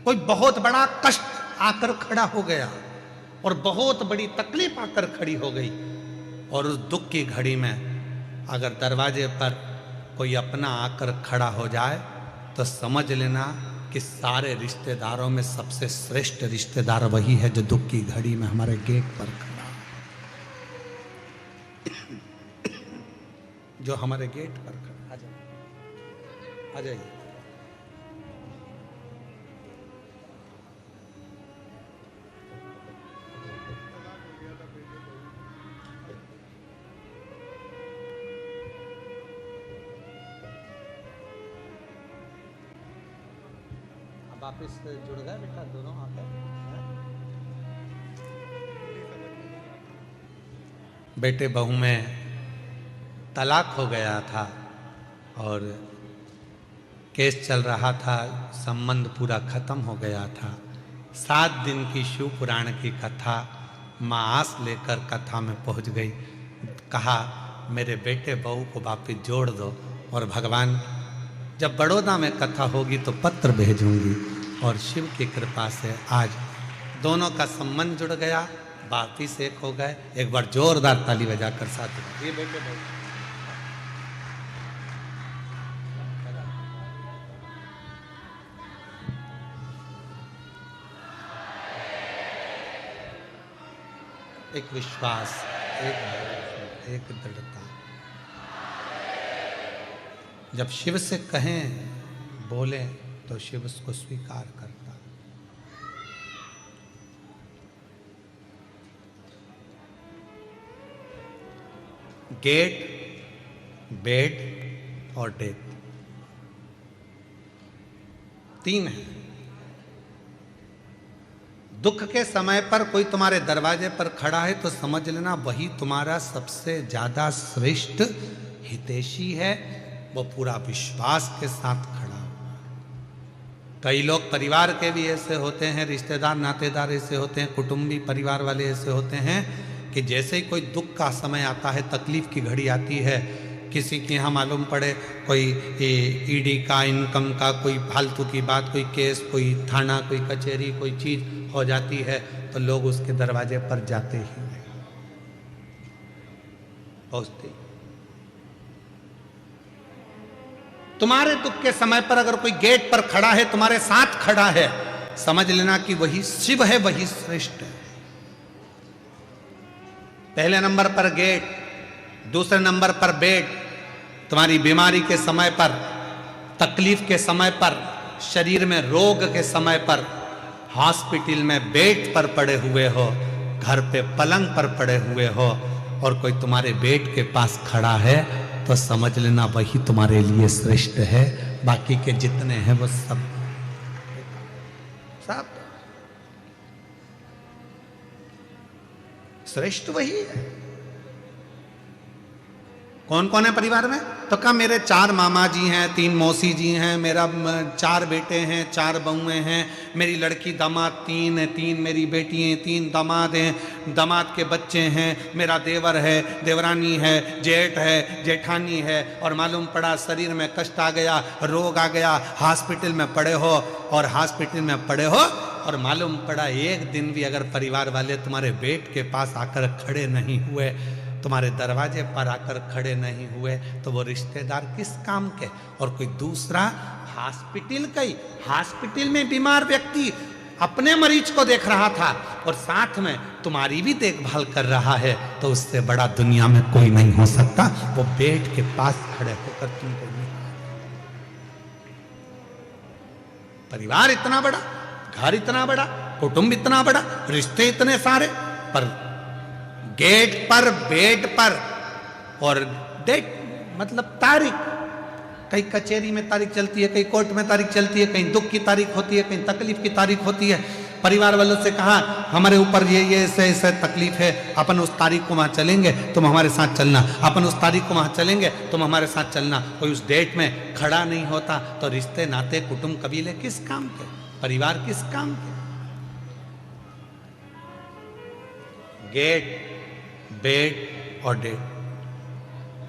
कोई बहुत बड़ा कष्ट आकर खड़ा हो गया और बहुत बड़ी तकलीफ आकर खड़ी हो गई, और उस दुख की घड़ी में अगर दरवाजे पर कोई अपना आकर खड़ा हो जाए तो समझ लेना कि सारे रिश्तेदारों में सबसे श्रेष्ठ रिश्तेदार वही है जो दुख की घड़ी में हमारे गेट पर खड़ा है। जो हमारे गेट पर खड़ा। आ जाइए। वापिस जुड़ गए बेटा, दोनों आकर। बेटे बहू में तलाक हो गया था और केस चल रहा था, संबंध पूरा खत्म हो गया था। 7 दिन की शिव पुराण की कथा, माँ आस लेकर कथा में पहुंच गई। कहा मेरे बेटे बहू को वापिस जोड़ दो, और भगवान जब बड़ौदा में कथा होगी तो पत्र भेजूंगी, और शिव की कृपा से आज दोनों का संबंध जुड़ गया, वापिस एक हो गए। एक बार जोरदार ताली बजाकर साथ ये बेटे बहू। एक विश्वास, एक दृढ़ता। जब शिव से कहें, बोले, तो शिव उसको स्वीकार करता। गेट, बेड और डेथ, 3 है। दुख के समय पर कोई तुम्हारे दरवाजे पर खड़ा है तो समझ लेना वही तुम्हारा सबसे ज्यादा श्रेष्ठ हितैषी है, वो पूरा विश्वास के साथ खड़ा। कई लोग परिवार के भी ऐसे होते हैं, रिश्तेदार नातेदार ऐसे होते हैं, कुटुंबी परिवार वाले ऐसे होते हैं कि जैसे ही कोई दुख का समय आता है, तकलीफ की घड़ी आती है, किसी के यहाँ मालूम पड़े कोई ईडी का, इनकम का कोई फालतू की बात, कोई केस, कोई थाना, कोई कचहरी, कोई चीज हो जाती है, तो लोग उसके दरवाजे पर जाते ही नहीं, पहुंचते। तुम्हारे दुख के समय पर अगर कोई गेट पर खड़ा है, तुम्हारे साथ खड़ा है, समझ लेना कि वही शिव है, वही श्रेष्ठ है। पहले नंबर पर गेट, दूसरे नंबर पर बेड, तुम्हारी बीमारी के समय पर, तकलीफ के समय पर, शरीर में रोग के समय पर, हॉस्पिटल में बेड पर पड़े हुए हो, घर पे पलंग पर पड़े हुए हो और कोई तुम्हारे बेड के पास खड़ा है तो समझ लेना वही तुम्हारे लिए श्रेष्ठ है, बाकी के जितने हैं वो सब श्रेष्ठ वही है। कौन कौन है परिवार में? तो कहा मेरे 4 मामा जी हैं, 3 मौसी जी हैं, मेरा 4 बेटे हैं, 4 बहुएं हैं, मेरी लड़की दामाद 3 है, 3 मेरी बेटी हैं, 3 दामाद हैं, दामाद के बच्चे हैं, मेरा देवर है, देवरानी है, जेठ है, जेठानी है, और मालूम पड़ा शरीर में कष्ट आ गया, रोग आ गया, हॉस्पिटल में पड़े हो, और हॉस्पिटल में पड़े हो और मालूम पड़ा एक दिन भी अगर परिवार वाले तुम्हारे बेड के पास आकर खड़े नहीं हुए, तुम्हारे दरवाजे पर आकर खड़े नहीं हुए, तो वो रिश्तेदार किस काम के? और कोई दूसरा हॉस्पिटल में बीमार व्यक्ति अपने मरीज को देख रहा था और साथ में तुम्हारी भी देखभाल कर रहा है, तो उससे बड़ा दुनिया में कोई नहीं हो सकता। वो बेड के पास खड़े होकर तुमको नहीं। परिवार इतना बड़ा, घर इतना बड़ा, कुटुंब इतना बड़ा, रिश्ते इतने सारे, पर गेट पर, बेड पर और डेट मतलब तारीख, कहीं कचहरी में तारीख चलती है, कहीं कोर्ट में तारीख चलती है, कहीं दुख की तारीख होती है, कहीं तकलीफ की तारीख होती है। परिवार वालों से कहा हमारे ऊपर ये ऐसे ऐसे तकलीफ है, अपन उस तारीख को वहां चलेंगे, तुम हमारे साथ चलना, अपन उस तारीख को वहां चलेंगे, तुम हमारे साथ चलना। कोई उस डेट में खड़ा नहीं होता तो रिश्ते नाते कुटुंब कबीले किस काम के? परिवार किस काम के? गेट, बेड और डेट,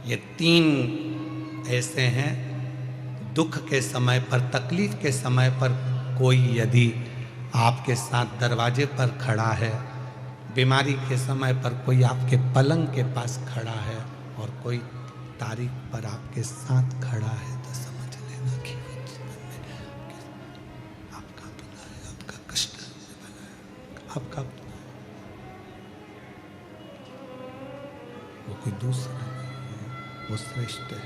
ये 3 ऐसे हैं। दुख के समय पर, तकलीफ के समय पर कोई यदि आपके साथ दरवाजे पर खड़ा है, बीमारी के समय पर कोई आपके पलंग के पास खड़ा है और कोई तारीख पर आपके साथ खड़ा है, तो समझ लेना कि आपका अपना है, आपका कष्ट है, आपका वो कोई दूसरा नहीं है, वो श्रेष्ठ है,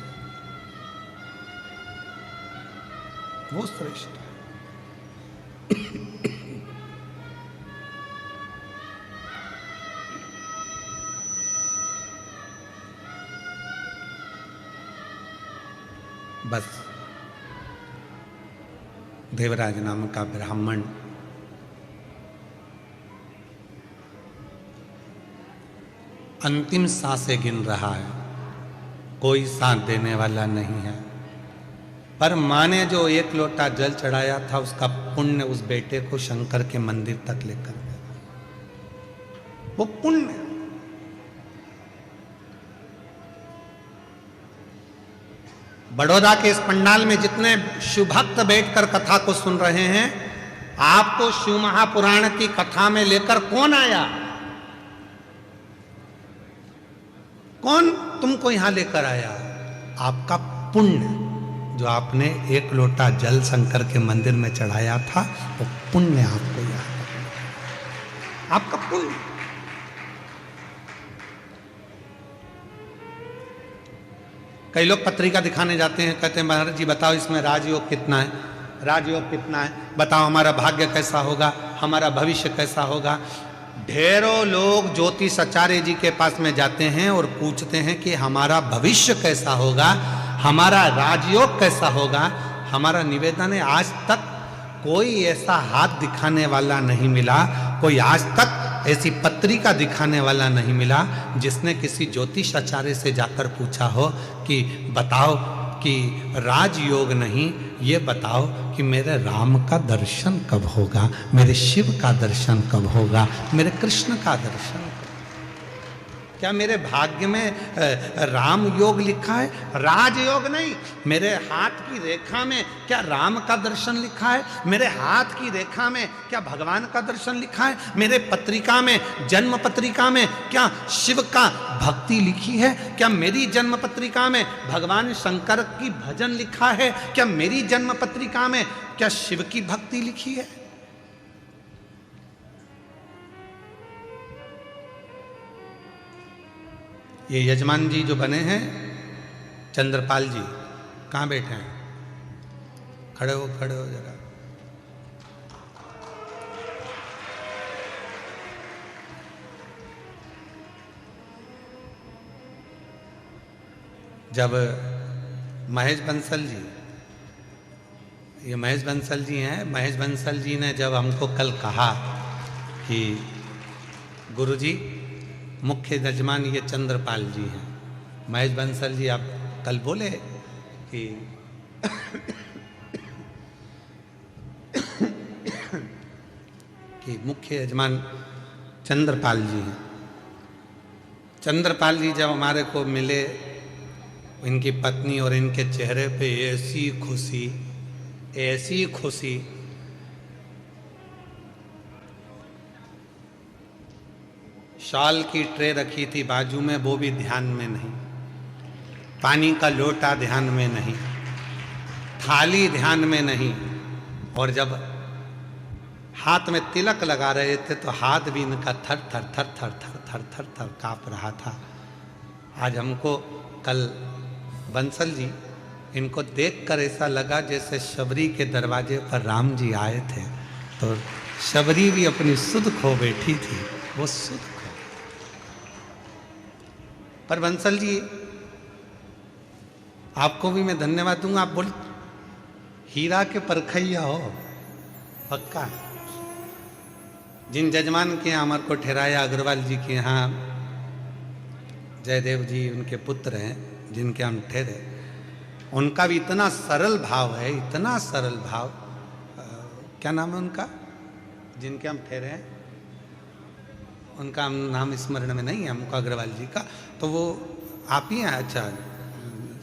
वो श्रेष्ठ है। बस देवराज नाम का ब्राह्मण अंतिम सांसें गिन रहा है, कोई साथ देने वाला नहीं है, पर माँ ने जो 1 लोटा जल चढ़ाया था उसका पुण्य उस बेटे को शंकर के मंदिर तक लेकर गया। वो पुण्य बड़ौदा के इस पंडाल में जितने शिव भक्त बैठकर कथा को सुन रहे हैं, आपको शिव महापुराण की कथा में लेकर कौन आया? कौन तुमको यहां लेकर आया? आपका पुण्य, जो आपने 1 लोटा जल शंकर के मंदिर में चढ़ाया था, वो पुण्य आपको याद, आपका पुण्य। कई लोग पत्रिका दिखाने जाते हैं, कहते हैं महाराज जी बताओ इसमें राजयोग कितना है, राजयोग कितना है, बताओ हमारा भाग्य कैसा होगा, हमारा भविष्य कैसा होगा। ढेरों लोग ज्योतिष आचार्य जी के पास में जाते हैं और पूछते हैं कि हमारा भविष्य कैसा होगा, हमारा राजयोग कैसा होगा। हमारा निवेदन है, आज तक कोई ऐसा हाथ दिखाने वाला नहीं मिला, कोई आज तक ऐसी पत्रिका दिखाने वाला नहीं मिला जिसने किसी ज्योतिष आचार्य से जाकर पूछा हो कि बताओ कि राजयोग नहीं, ये बताओ कि मेरे राम का दर्शन कब होगा, मेरे शिव का दर्शन कब होगा, मेरे कृष्ण का दर्शन कब? क्या मेरे भाग्य में राम योग लिखा है? राजयोग नहीं। मेरे हाथ की रेखा में क्या राम का दर्शन लिखा है? मेरे हाथ की रेखा में क्या भगवान का दर्शन लिखा है? मेरे पत्रिका में, जन्म पत्रिका में क्या शिव का भक्ति लिखी है? क्या मेरी जन्म पत्रिका में भगवान शंकर की भजन लिखा है? क्या मेरी जन्म पत्रिका में क्या शिव की भक्ति लिखी है? ये यजमान जी जो बने हैं चंद्रपाल जी, कहाँ बैठे हैं? खड़े हो जरा। जब महेश बंसल जी, ये महेश बंसल जी हैं, महेश बंसल जी ने जब हमको कल कहा कि गुरुजी मुख्य यजमान ये चंद्रपाल जी हैं, महेश बंसल जी आप कल बोले कि कि मुख्य यजमान चंद्रपाल जी हैं। चंद्रपाल जी जब हमारे को मिले, इनकी पत्नी और इनके चेहरे पे ऐसी खुशी, शॉल की ट्रे रखी थी बाजू में, वो भी ध्यान में नहीं, पानी का लोटा ध्यान में नहीं, थाली ध्यान में नहीं, और जब हाथ में तिलक लगा रहे थे तो हाथ भी इनका थर थर कांप रहा था। आज हमको कल बंसल जी इनको देखकर ऐसा लगा जैसे शबरी के दरवाजे पर राम जी आए थे, तो शबरी भी अपनी सुध खो बैठी थी, वो सुध खो। पर बंसल जी आपको भी मैं धन्यवाद दूंगा, आप बोल हीरा के परखैया हो पक्का। जिन जजमान के यहाँ हमारे को ठहराया, अग्रवाल जी के यहाँ जयदेव जी उनके पुत्र हैं जिनके हम ठहरे, उनका भी इतना सरल भाव है, इतना सरल भाव। क्या नाम है उनका जिनके हम ठहरे हैं? उनका नाम स्मरण में नहीं है हमको, अग्रवाल जी का। तो वो आप ही हैं? अच्छा,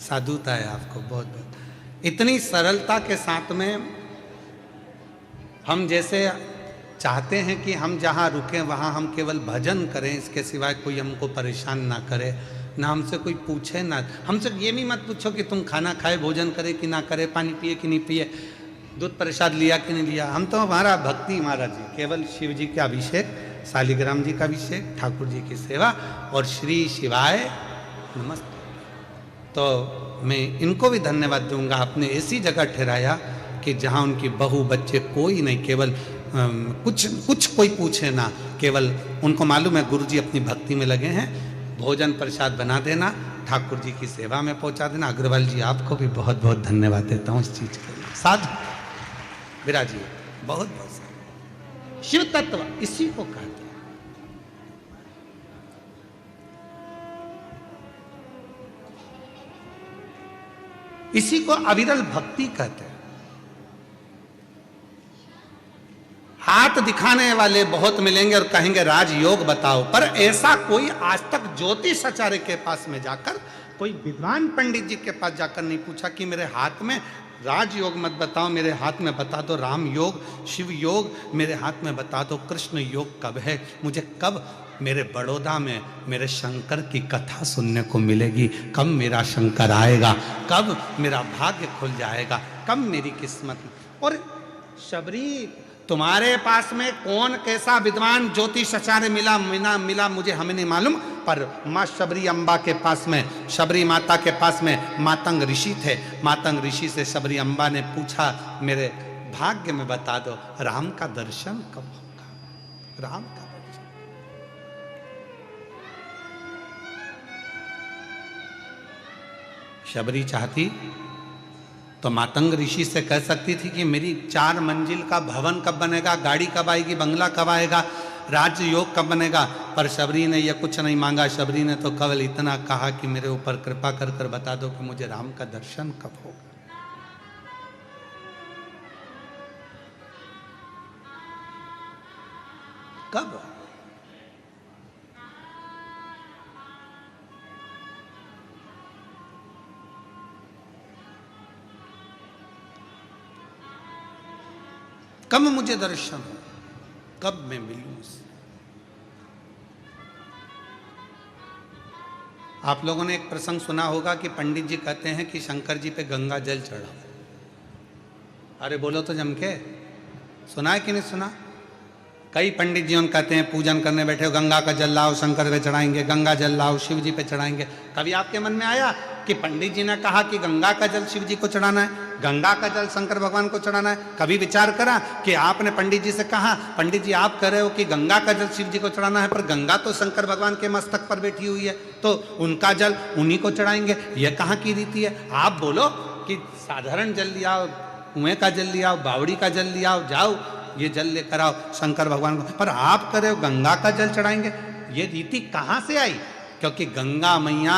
साधुता है आपको, बहुत बहुत। इतनी सरलता के साथ में हम जैसे चाहते हैं कि हम जहाँ रुकें वहाँ हम केवल भजन करें, इसके सिवाय कोई हमको परेशान ना करे, ना हमसे कोई पूछे, ना हमसे ये भी मत पूछो कि तुम खाना खाए, भोजन करे कि ना करे, पानी पिए कि नहीं पिए, दूध प्रसाद लिया कि नहीं लिया। हम तो हमारा भक्ति महाराज जी, केवल शिव जी का अभिषेक, शालिग्राम जी का अभिषेक, ठाकुर जी की सेवा और श्री शिवाय नमस्ते। तो मैं इनको भी धन्यवाद दूंगा, आपने ऐसी जगह ठहराया कि जहाँ उनकी बहू बच्चे कोई नहीं, केवल कुछ कोई पूछे ना, केवल उनको मालूम है गुरुजी अपनी भक्ति में लगे हैं, भोजन प्रसाद बना देना, ठाकुर जी की सेवा में पहुंचा देना। अग्रवाल जी आपको भी बहुत बहुत धन्यवाद देता हूँ इस चीज के लिए। साधु विराजी बहुत बहुत शिव तत्व इसी को कहते हैं। इसी को अविरल भक्ति कहते हैं। हाथ दिखाने वाले बहुत मिलेंगे और कहेंगे राजयोग बताओ, पर ऐसा कोई आज तक ज्योतिष आचार्य के पास में जाकर, कोई विद्वान पंडित जी के पास जाकर नहीं पूछा कि मेरे हाथ में राजयोग मत बताओ, मेरे हाथ में बता दो राम योग, शिव योग, मेरे हाथ में बता दो कृष्ण योग कब है, मुझे कब मेरे बड़ौदा में मेरे शंकर की कथा सुनने को मिलेगी, कब मेरा शंकर आएगा, कब मेरा भाग्य खुल जाएगा, कब मेरी किस्मत। और शबरी तुम्हारे पास में कौन कैसा विद्वान ज्योतिष आचार्य मिला मुझे हमें नहीं मालूम, पर माँ शबरी अम्बा के पास में, शबरी माता के पास में मातंग ऋषि थे। मातंग ऋषि से शबरी अम्बा ने पूछा मेरे भाग्य में बता दो राम का दर्शन कब होगा, राम का दर्शन। शबरी चाहती तो मातंग ऋषि से कह सकती थी कि मेरी 4 मंजिल का भवन कब बनेगा, गाड़ी कब आएगी, बंगला कब आएगा, राज्य योग कब बनेगा। पर शबरी ने यह कुछ नहीं मांगा। शबरी ने तो केवल इतना कहा कि मेरे ऊपर कृपा कर कर बता दो कि मुझे राम का दर्शन कब होगा। कब? कब मुझे दर्शन हो, कब मैं मिलूं उससे। आप लोगों ने एक प्रसंग सुना होगा कि पंडित जी कहते हैं कि शंकर जी पे गंगा जल चढ़ाओ। अरे बोलो तो जम के, सुना है कि नहीं सुना? कई पंडित जी कहते हैं पूजन करने बैठे हो गंगा का जल लाओ शंकर पे चढ़ाएंगे, गंगा जल लाओ शिव जी पे चढ़ाएंगे। कभी आपके मन में आया कि पंडित जी ने कहा कि गंगा का जल शिव जी को चढ़ाना है, गंगा का जल शंकर भगवान को चढ़ाना है? कभी विचार करा कि आपने पंडित जी से कहा पंडित जी आप कह रहे हो कि गंगा का जल शिव जी को चढ़ाना है, पर गंगा तो शंकर भगवान के मस्तक पर बैठी हुई है, तो उनका जल उन्हीं को चढ़ाएंगे, यह कहाँ की रीति है? आप बोलो कि साधारण जल लिया, कुएं का जल लिया, बावड़ी का जल लिया, जाओ ये जल लेकर आओ शंकर भगवान को, पर आप कह रहे हो गंगा का जल चढ़ाएंगे। ये रीति कहाँ से आई? क्योंकि गंगा मैया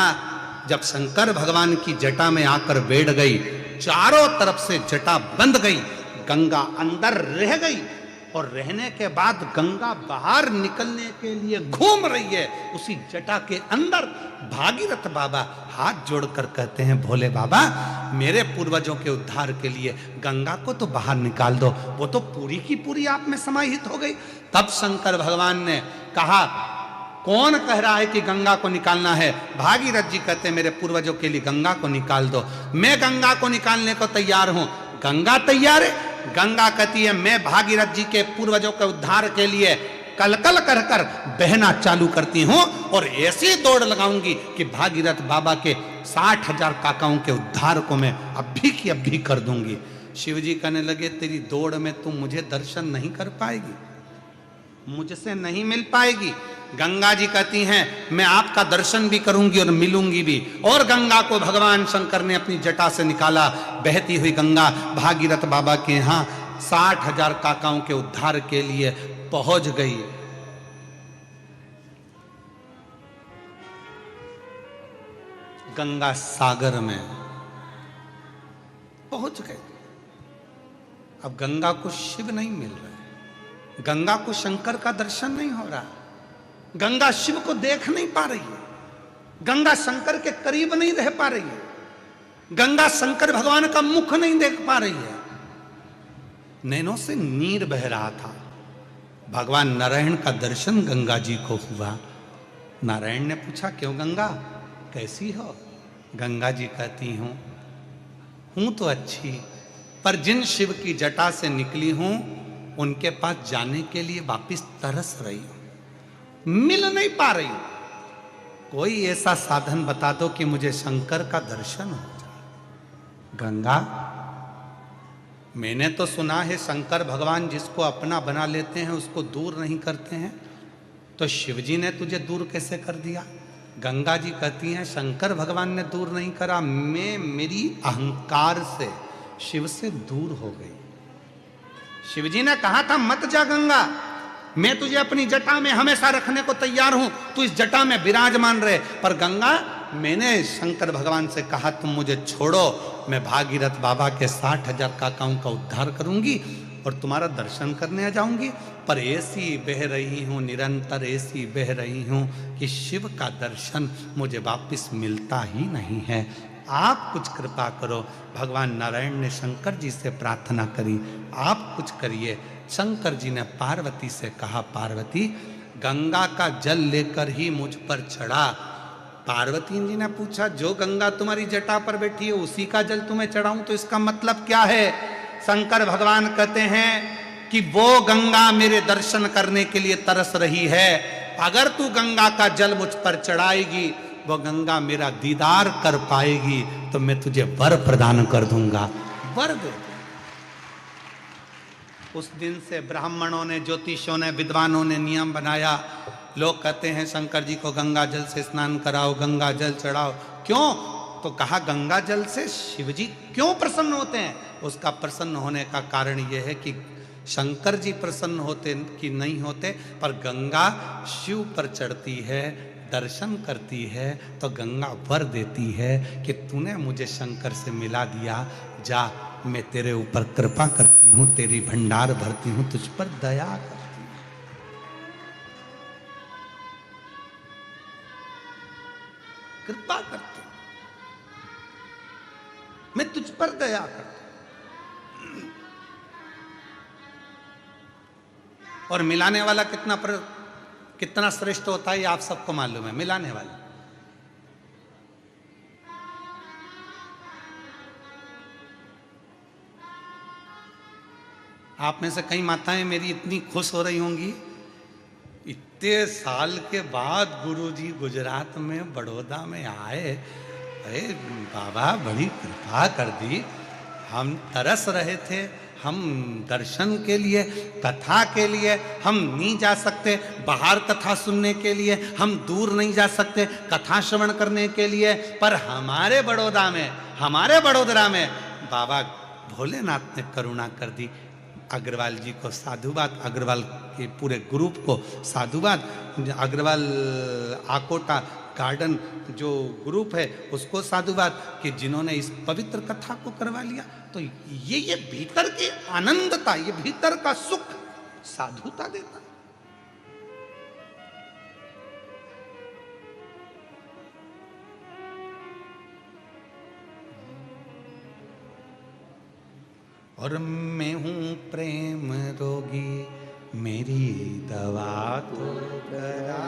जब शंकर भगवान की जटा में आकर बैठ गई, चारों तरफ से जटा बंद गई, गंगा अंदर रह गई, और रहने के बाद गंगा बाहर निकलने के लिए घूम रही है उसी जटा के अंदर। भागीरथ बाबा हाथ जोड़कर कहते हैं भोले बाबा मेरे पूर्वजों के उद्धार के लिए गंगा को तो बाहर निकाल दो, वो तो पूरी की पूरी आप में समाहित हो गई। तब शंकर भगवान ने कहा कौन कह रहा है कि गंगा को निकालना है? भागीरथ जी कहते हैं मेरे पूर्वजों के लिए गंगा को निकाल दो, मैं गंगा को निकालने को तैयार हूं। गंगा तैयार है? गंगा कहती है मैं भागीरथ जी के पूर्वजों के उद्धार के लिए कलकल कर कर बहना चालू करती हूं और ऐसी दौड़ लगाऊंगी कि भागीरथ बाबा के 60,000 काकाओं के उद्धार को मैं अभी की अभी कर दूंगी। शिव जी कहने लगे तेरी दौड़ में तुम मुझे दर्शन नहीं कर पाएगी, मुझसे नहीं मिल पाएगी। गंगा जी कहती हैं मैं आपका दर्शन भी करूंगी और मिलूंगी भी। और गंगा को भगवान शंकर ने अपनी जटा से निकाला। बहती हुई गंगा भागीरथ बाबा के यहां 60,000 काकाओं के उद्धार के लिए पहुंच गई। गंगा सागर में पहुंच गए। अब गंगा को शिव नहीं मिल रहा, गंगा को शंकर का दर्शन नहीं हो रहा, गंगा शिव को देख नहीं पा रही है, गंगा शंकर के करीब नहीं रह पा रही है, गंगा शंकर भगवान का मुख नहीं देख पा रही है। नैनों से नीर बह रहा था। भगवान नारायण का दर्शन गंगा जी को हुआ। नारायण ने पूछा क्यों गंगा कैसी हो? गंगा जी कहती हूं तो अच्छी, पर जिन शिव की जटा से निकली हूं उनके पास जाने के लिए वापिस तरस रही हूं, मिल नहीं पा रही हूं। कोई ऐसा साधन बता दो कि मुझे शंकर का दर्शन हो जाए। गंगा मैंने तो सुना है शंकर भगवान जिसको अपना बना लेते हैं उसको दूर नहीं करते हैं, तो शिव जी ने तुझे दूर कैसे कर दिया? गंगा जी कहती हैं शंकर भगवान ने दूर नहीं करा, मैं मेरी अहंकार से शिव से दूर हो गई। शिव जी ने कहा था मत जा गंगा, मैं तुझे अपनी जटा में हमेशा रखने को तैयार हूं, तू इस जटा में विराजमान रहे। पर गंगा मैंने शंकर भगवान से कहा तुम मुझे छोड़ो, मैं भागीरथ बाबा के 60,000 काकाओं का उद्धार करूंगी और तुम्हारा दर्शन करने आ जाऊंगी। पर ऐसी बह रही हूं, निरंतर ऐसी बह रही हूं कि शिव का दर्शन मुझे वापस मिलता ही नहीं है। आप कुछ कृपा करो। भगवान नारायण ने शंकर जी से प्रार्थना करी, आप कुछ करिए। शंकर जी ने पार्वती से कहा पार्वती गंगा का जल लेकर ही मुझ पर चढ़ा। पार्वती जी ने पूछा जो गंगा तुम्हारी जटा पर बैठी है उसी का जल तुम्हें चढ़ाऊं तो इसका मतलब क्या है? शंकर भगवान कहते हैं कि वो गंगा मेरे दर्शन करने के लिए तरस रही है। अगर तू गंगा का जल मुझ पर चढ़ाएगी वो गंगा मेरा दीदार कर पाएगी तो मैं तुझे वर प्रदान कर दूंगा। वर दे। उस दिन से ब्राह्मणों ने, ज्योतिषों ने, विद्वानों ने नियम बनाया। लोग कहते हैं शंकर जी को गंगा जल से स्नान कराओ, गंगा जल चढ़ाओ। क्यों? तो कहा गंगा जल से शिव जी क्यों प्रसन्न होते हैं? उसका प्रसन्न होने का कारण यह है कि शंकर जी प्रसन्न होते कि नहीं होते, पर गंगा शिव पर चढ़ती है, दर्शन करती है तो गंगा वर देती है कि तूने मुझे शंकर से मिला दिया, जा मैं तेरे ऊपर कृपा करती हूं, तेरी भंडार भरती हूं, तुझ पर दया करती हूं, कृपा करती हूं, मैं तुझ पर दया करती हूं। और मिलाने वाला कितना श्रेष्ठ होता है ये आप सबको मालूम है। मिलाने वाला आप में से कई माताएं मेरी इतनी खुश हो रही होंगी, इतने साल के बाद गुरुजी गुजरात में बड़ौदा में आए। अरे बाबा बड़ी कृपा कर दी, हम तरस रहे थे, हम दर्शन के लिए, कथा के लिए हम नहीं जा सकते, बाहर कथा सुनने के लिए हम दूर नहीं जा सकते, कथा श्रवण करने के लिए, पर हमारे बड़ौदा में, हमारे बड़ोदरा में बाबा भोलेनाथ ने करुणा कर दी। अग्रवाल जी को साधुवाद, अग्रवाल के पूरे ग्रुप को साधुवाद, अग्रवाल आकोटा गार्डन जो ग्रुप है उसको साधुवाद कि जिन्होंने इस पवित्र कथा को करवा लिया। तो ये भीतर की आनंदता, ये भीतर का सुख साधुता देता। और मैं हूं प्रेम रोगी, मेरी दवा तो करा,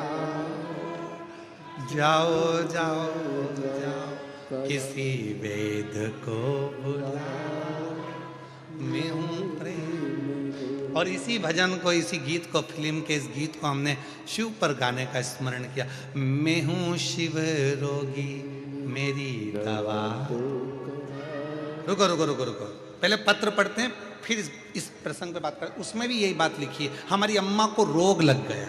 जाओ जाओ जाओ किसी वेद को बुलाओ, मैं हूं प्रेम। और इसी भजन को, इसी गीत को, फिल्म के इस गीत को हमने शिव पर गाने का स्मरण किया। मैं हूं शिव रोगी, मेरी दवा। रुको रुको रुको रुको, पहले पत्र पढ़ते हैं, फिर इस प्रसंग पे बात करते। उसमें भी यही बात लिखी है, हमारी अम्मा को रोग लग गया।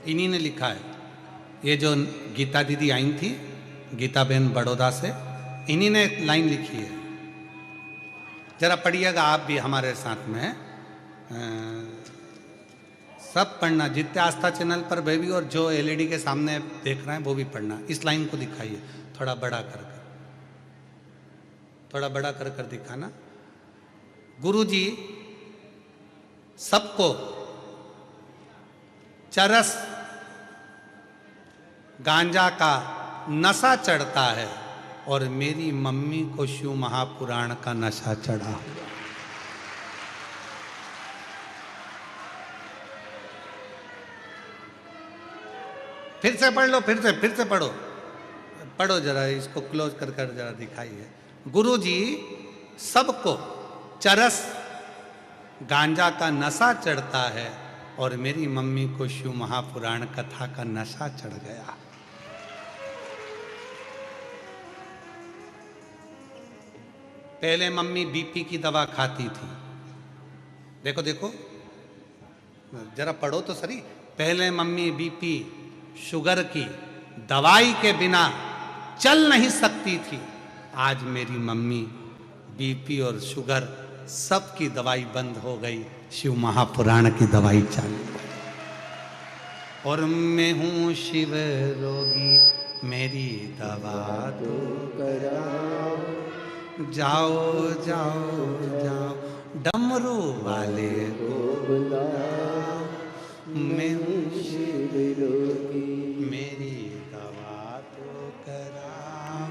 इन्हीं ने लिखा है, ये जो गीता दीदी आई थी, गीता बहन बड़ौदा से, इन्हीं ने लाइन लिखी है। जरा पढ़िएगा आप भी हमारे साथ में, सब पढ़ना, जितने आस्था चैनल पर बेबी और जो एलईडी के सामने देख रहे हैं वो भी पढ़ना। इस लाइन को दिखाइए थोड़ा बड़ा कर कर, थोड़ा बड़ा कर कर दिखाना। गुरुजी सबको चरस गांजा का नशा चढ़ता है और मेरी मम्मी को शिव महापुराण का नशा चढ़ा। फिर से पढ़ लो, फिर से पढ़ो, पढ़ो जरा, इसको क्लोज कर कर जरा दिखाइए। गुरुजी सबको चरस गांजा का नशा चढ़ता है और मेरी मम्मी को शिव महापुराण कथा का नशा चढ़ गया। पहले मम्मी बीपी की दवा खाती थी, देखो देखो जरा पढ़ो तो सही। पहले मम्मी बीपी शुगर की दवाई के बिना चल नहीं सकती थी, आज मेरी मम्मी बीपी और शुगर सब की दवाई बंद हो गई, शिव महापुराण की दवाई चालू। और मैं हूँ शिव रोगी, मेरी दवा तो कराओ, जाओ जाओ जाओ डमरू वाले को बुलाओ, मैं हूँ शिव रोगी, मेरी दवा तो कराओ,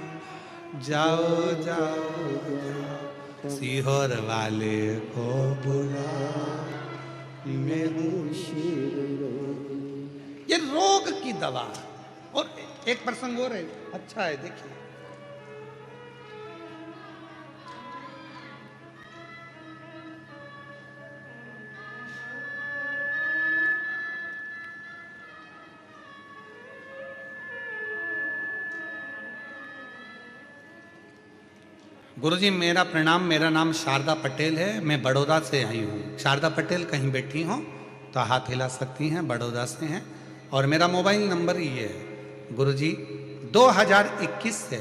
जाओ जाओ जाओ सीहोर वाले को बुलाओ, मैं हूँ शिव रोगी। ये रोग की दवा। और एक प्रसंग और है, अच्छा है, देखिए। गुरुजी मेरा प्रणाम, मेरा नाम शारदा पटेल है, मैं बड़ौदा से आई हूँ। शारदा पटेल कहीं बैठी हो तो हाथ हिला सकती हैं, बड़ौदा से हैं। और मेरा मोबाइल नंबर ये है गुरुजी 2021 से,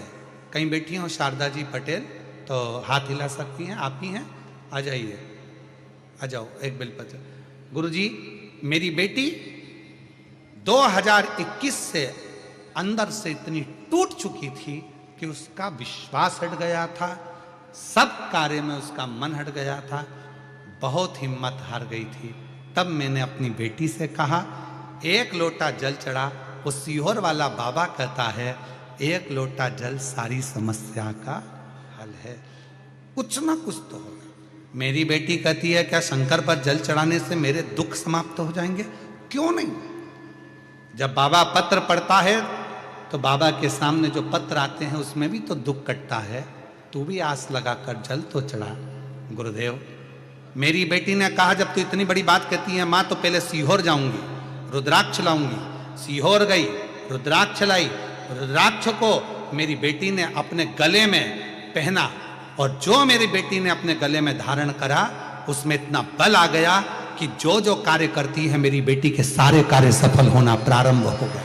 कहीं बैठी हो शारदा जी पटेल तो हाथ हिला सकती हैं, आप ही हैं, आ जाइए, आ जाओ एक बेलपत्र। गुरुजी मेरी बेटी 2021 से अंदर से इतनी टूट चुकी थी कि उसका विश्वास हट गया था, सब कार्य में उसका मन हट गया था, बहुत हिम्मत हार गई थी। तब मैंने अपनी बेटी से कहा, एक लोटा जल चढ़ा, वो सीहोर वाला बाबा कहता है एक लोटा जल सारी समस्या का हल है। कुछ ना कुछ तो होगा। मेरी बेटी कहती है क्या शंकर पर जल चढ़ाने से मेरे दुख समाप्त हो जाएंगे? क्यों नहीं। जब बाबा पत्र पढ़ता है तो बाबा के सामने जो पत्र आते हैं उसमें भी तो दुख कटता है। तू भी आस लगाकर जल तो चढ़ा गुरुदेव। मेरी बेटी ने कहा जब तू इतनी बड़ी बात कहती है माँ तो पहले सीहोर जाऊंगी, रुद्राक्ष लाऊंगी। सीहोर गई, रुद्राक्ष लाई। रुद्राक्ष को मेरी बेटी ने अपने गले में पहना और जो मेरी बेटी ने अपने गले में धारण करा उसमें इतना बल आ गया कि जो जो कार्य करती है मेरी बेटी के सारे कार्य सफल होना प्रारंभ हो गए।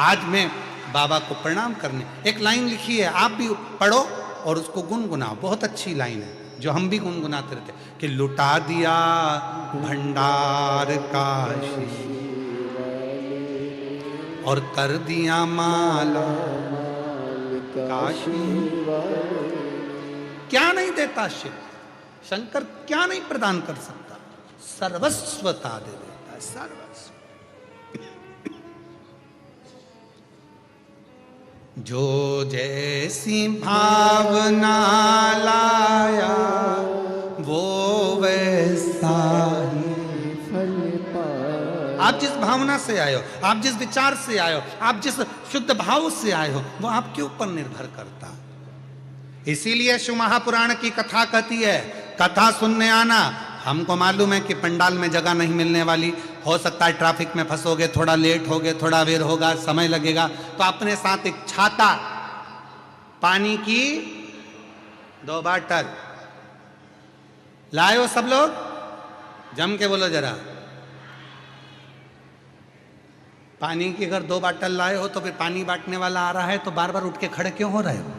आज मैं बाबा को प्रणाम करने, एक लाइन लिखी है, आप भी पढ़ो और उसको गुनगुनाओ। बहुत अच्छी लाइन है जो हम भी गुनगुनाते रहते कि लुटा दिया भंडार काशी और कर दिया माला काशी। क्या नहीं देता शिव? शंकर क्या नहीं प्रदान कर सकता? सर्वस्वता दे देता है, सर्वस्व। जो जैसी भावना लाया वो वैसा ही फल पाया। आप जिस भावना से आए हो, आप जिस विचार से आए हो, आप जिस शुद्ध भाव से आए हो, वो आपके ऊपर निर्भर करता। इसीलिए शिव महापुराण की कथा कहती है, कथा सुनने आना। हमको मालूम है कि पंडाल में जगह नहीं मिलने वाली, हो सकता है ट्रैफिक में फंसोगे, थोड़ा लेट होगे, थोड़ा देर होगा, समय लगेगा, तो अपने साथ एक छाता, पानी की 2 बॉटल लाए हो सब लोग? जम के बोलो जरा। पानी की अगर 2 बॉटल लाए हो तो फिर पानी बांटने वाला आ रहा है तो बार बार उठ के खड़े क्यों हो रहे हो?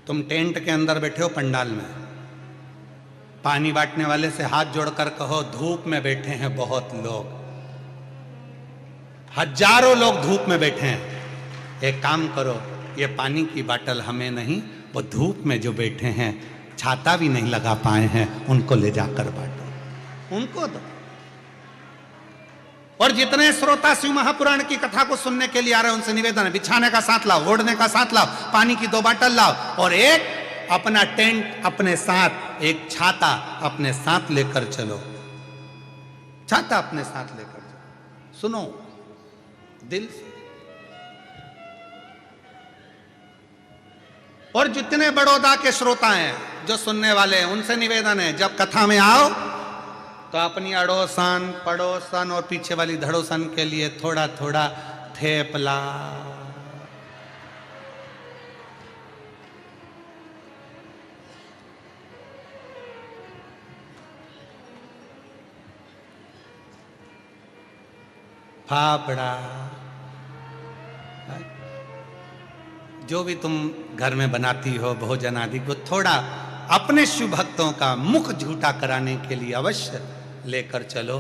तुम टेंट के अंदर बैठे हो पंडाल में, पानी बांटने वाले से हाथ जोड़कर कहो धूप में बैठे हैं बहुत लोग, हजारों लोग धूप में बैठे हैं, एक काम करो ये पानी की बाटल हमें नहीं, वो धूप में जो बैठे हैं छाता भी नहीं लगा पाए हैं उनको ले जाकर बांटो, उनको दो। और जितने श्रोता शिव महापुराण की कथा को सुनने के लिए आ रहे हैं उनसे निवेदन है, बिछाने का साथ लाओ, ओढ़ने का साथ लाओ, पानी की 2 बॉटल लाओ और एक अपना टेंट अपने साथ, एक छाता अपने साथ लेकर चलो, छाता अपने साथ लेकर चलो। सुनो दिल से। और जितने बड़ौदा के श्रोता हैं जो सुनने वाले हैं उनसे निवेदन है, जब कथा में आओ तो अपनी अड़ोसन पड़ोसन और पीछे वाली धड़ोसन के लिए थोड़ा थोड़ा थेपला, फाफड़ा, जो भी तुम घर में बनाती हो भोजन आदि को थोड़ा अपने शिव भक्तों का मुख झूठा कराने के लिए अवश्य लेकर चलो।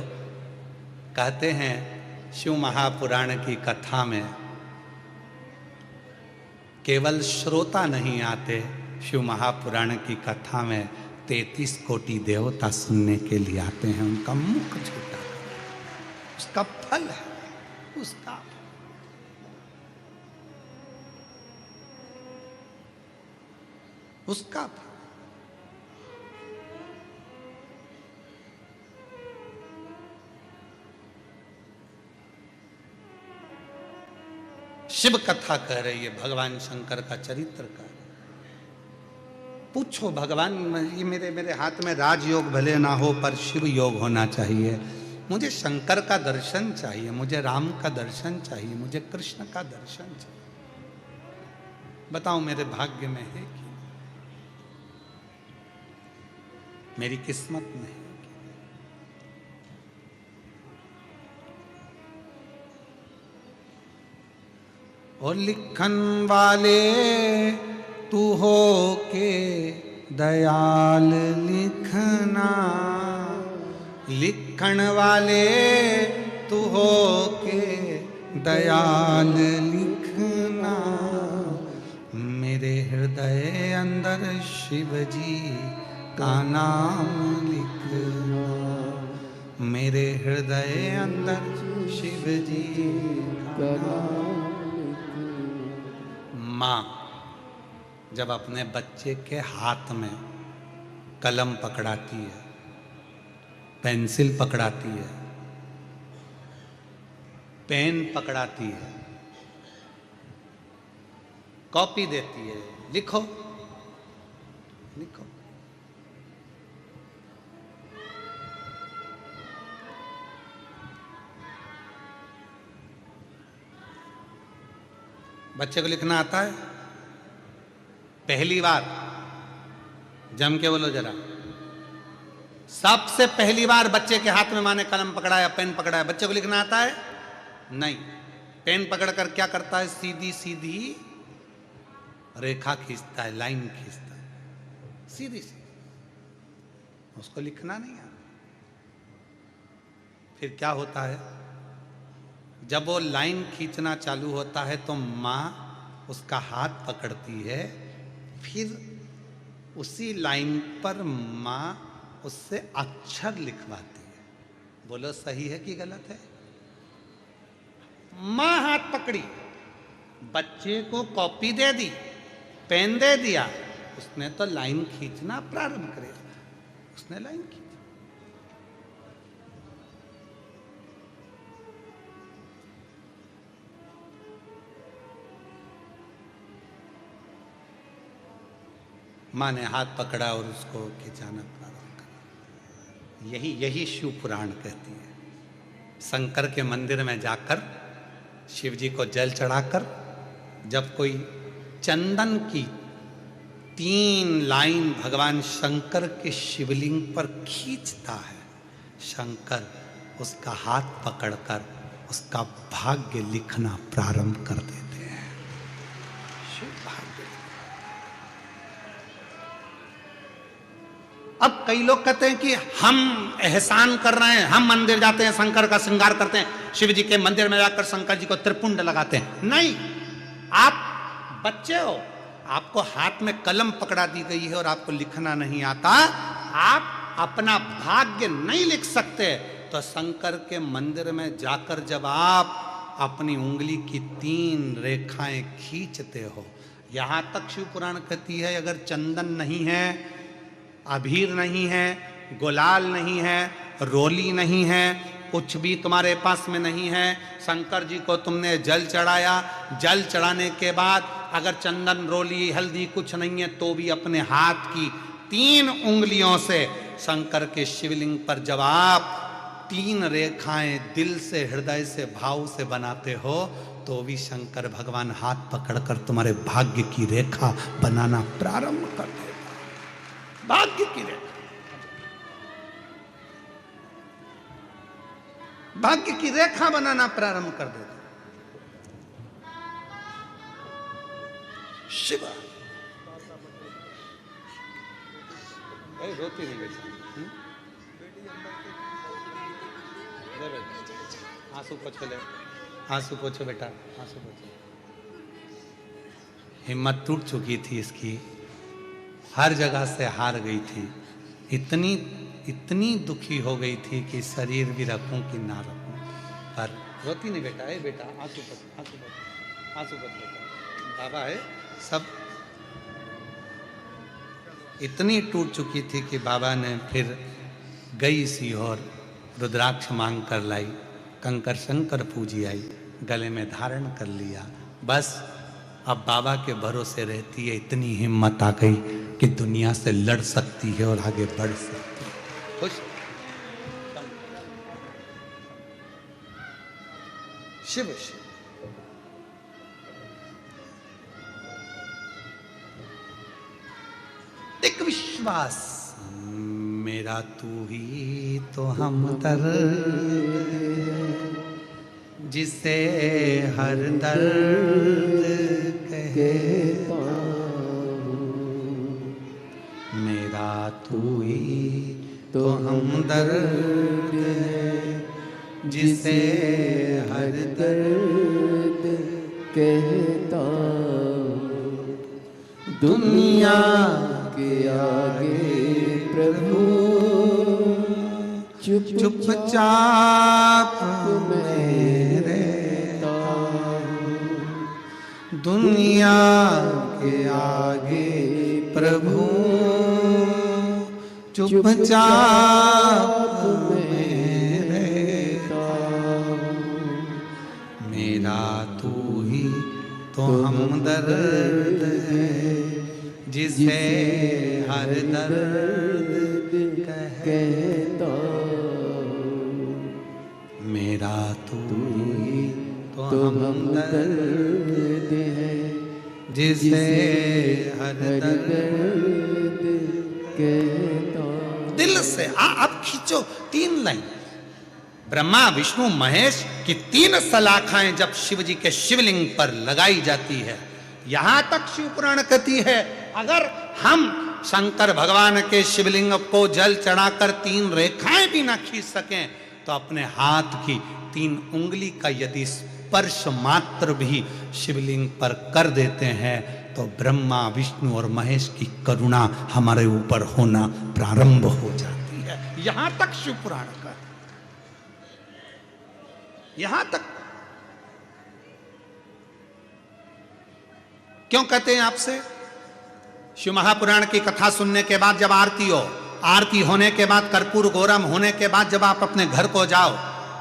कहते हैं शिव महापुराण की कथा में केवल श्रोता नहीं आते, शिव महापुराण की कथा में 33 कोटि देवता सुनने के लिए आते हैं। उनका मुख झूठा, उसका फल है, उसका फल। शिव कथा कह रही है, भगवान शंकर का चरित्र का। पूछो भगवान, ये मेरे हाथ में राजयोग भले ना हो पर शिव योग होना चाहिए, मुझे शंकर का दर्शन चाहिए, मुझे राम का दर्शन चाहिए, मुझे कृष्ण का दर्शन चाहिए। बताओ मेरे भाग्य में है कि मेरी किस्मत में है? और लिखन वाले तू हो के दयाल लिखना, लिखन वाले तू हो के दयाल लिखना, मेरे हृदय अंदर शिव जी का नाम लिखना। मेरे हृदय अंदर शिव जी का माँ जब अपने बच्चे के हाथ में कलम पकड़ाती है, पेंसिल पकड़ाती है, पेन पकड़ाती है, कॉपी देती है, लिखो लिखो, बच्चे को लिखना आता है? पहली बार जम के बोलो जरा, सबसे पहली बार बच्चे के हाथ में माँ ने कलम पकड़ाया, पेन पकड़ाया, बच्चे को लिखना आता है? नहीं। पेन पकड़कर क्या करता है? सीधी सीधी रेखा खींचता है, लाइन खींचता है, सीधी सीधी, उसको लिखना नहीं आता। फिर क्या होता है? जब वो लाइन खींचना चालू होता है तो माँ उसका हाथ पकड़ती है, फिर उसी लाइन पर माँ उससे अक्षर लिखवाती है। बोलो सही है कि गलत है? माँ हाथ पकड़ी, बच्चे को कॉपी दे दी, पेन दे दिया, उसने तो लाइन खींचना प्रारंभ करे, उसने लाइन खींची। माँ ने हाथ पकड़ा और उसको खिंचाना प्रारंभ करा। यही शिव पुराण कहती है। शंकर के मंदिर में जाकर शिव जी को जल चढ़ाकर जब कोई चंदन की 3 लाइन भगवान शंकर के शिवलिंग पर खींचता है, शंकर उसका हाथ पकड़कर उसका भाग्य लिखना प्रारंभ कर देते हैं। शिव भाग्य। अब कई लोग कहते हैं कि हम एहसान कर रहे हैं, हम मंदिर जाते हैं, शंकर का श्रृंगार करते हैं, शिव जी के मंदिर में जाकर शंकर जी को त्रिपुंड लगाते हैं। नहीं, आप बच्चे हो, आपको हाथ में कलम पकड़ा दी गई है और आपको लिखना नहीं आता, आप अपना भाग्य नहीं लिख सकते, तो शंकर के मंदिर में जाकर जब आप अपनी उंगली की 3 रेखाएं खींचते हो, यहां तक शिव पुराण कहती है अगर चंदन नहीं है, अबीर नहीं है, गुलाल नहीं है, रोली नहीं है, कुछ भी तुम्हारे पास में नहीं है, शंकर जी को तुमने जल चढ़ाया, जल चढ़ाने के बाद अगर चंदन रोली हल्दी कुछ नहीं है तो भी अपने हाथ की 3 उंगलियों से शंकर के शिवलिंग पर जब आप 3 रेखाएं दिल से, हृदय से, भाव से बनाते हो तो भी शंकर भगवान हाथ पकड़कर तुम्हारे भाग्य की रेखा बनाना प्रारंभ कर देगा। भाग्य की रेखा, भाग्य की रेखा बनाना प्रारंभ कर देते। शिव रोती नहीं बेटा, आंसू पोछो, ले आंसू पोछो बेटा, आंसू पोछो। हिम्मत टूट चुकी थी इसकी, हर जगह से हार गई थी, इतनी दुखी हो गई थी कि शरीर भी रखूं कि ना रखूं, पर रोती नहीं बेटा, है बेटा, आंसू पोछो, आंसू पोछो, आंसू पोछो बेटा, बाबा है सब। इतनी टूट चुकी थी कि बाबा ने फिर गई सीहोर, रुद्राक्ष मांग कर लाई, कंकर शंकर पूजी आई, गले में धारण कर लिया, बस अब बाबा के भरोसे रहती है। इतनी हिम्मत आ गई कि दुनिया से लड़ सकती है और आगे बढ़ सकती है। खुश शिव शिव। एक विश्वास, मेरा तू ही तो हमदर्द, जिसे हर दर्द कहता हूँ, मेरा तू ही तो हमदर्द है, जिसे हर दर्द कहता दुनिया के आगे प्रभु चुपचाप मैं रहता हूँ दुनिया के आगे प्रभु, चुपचाप मैं रहता हूँ। मेरा तू ही तो हमदर्द है जिसे हर दर्द कहता, मेरा तू ही तो हमदर्द है जिसे हर दर्द कहता। दिल से अब खींचो 3 लाइन। ब्रह्मा विष्णु महेश की 3 सलाखाएं जब शिव जी के शिवलिंग पर लगाई जाती है, यहां तक शिव पुराण कहती है अगर हम शंकर भगवान के शिवलिंग को जल चढ़ाकर 3 रेखाएं भी ना खींच सकें तो अपने हाथ की 3 उंगली का यदि स्पर्श मात्र भी शिवलिंग पर कर देते हैं तो ब्रह्मा विष्णु और महेश की करुणा हमारे ऊपर होना प्रारंभ हो जाती है। यहां तक शिव पुराण का, यहां तक। क्यों कहते हैं आपसे? शिव महापुराण की कथा सुनने के बाद जब आरती हो, आरती होने के बाद कर्पूर गौरम होने के बाद जब आप अपने घर को जाओ,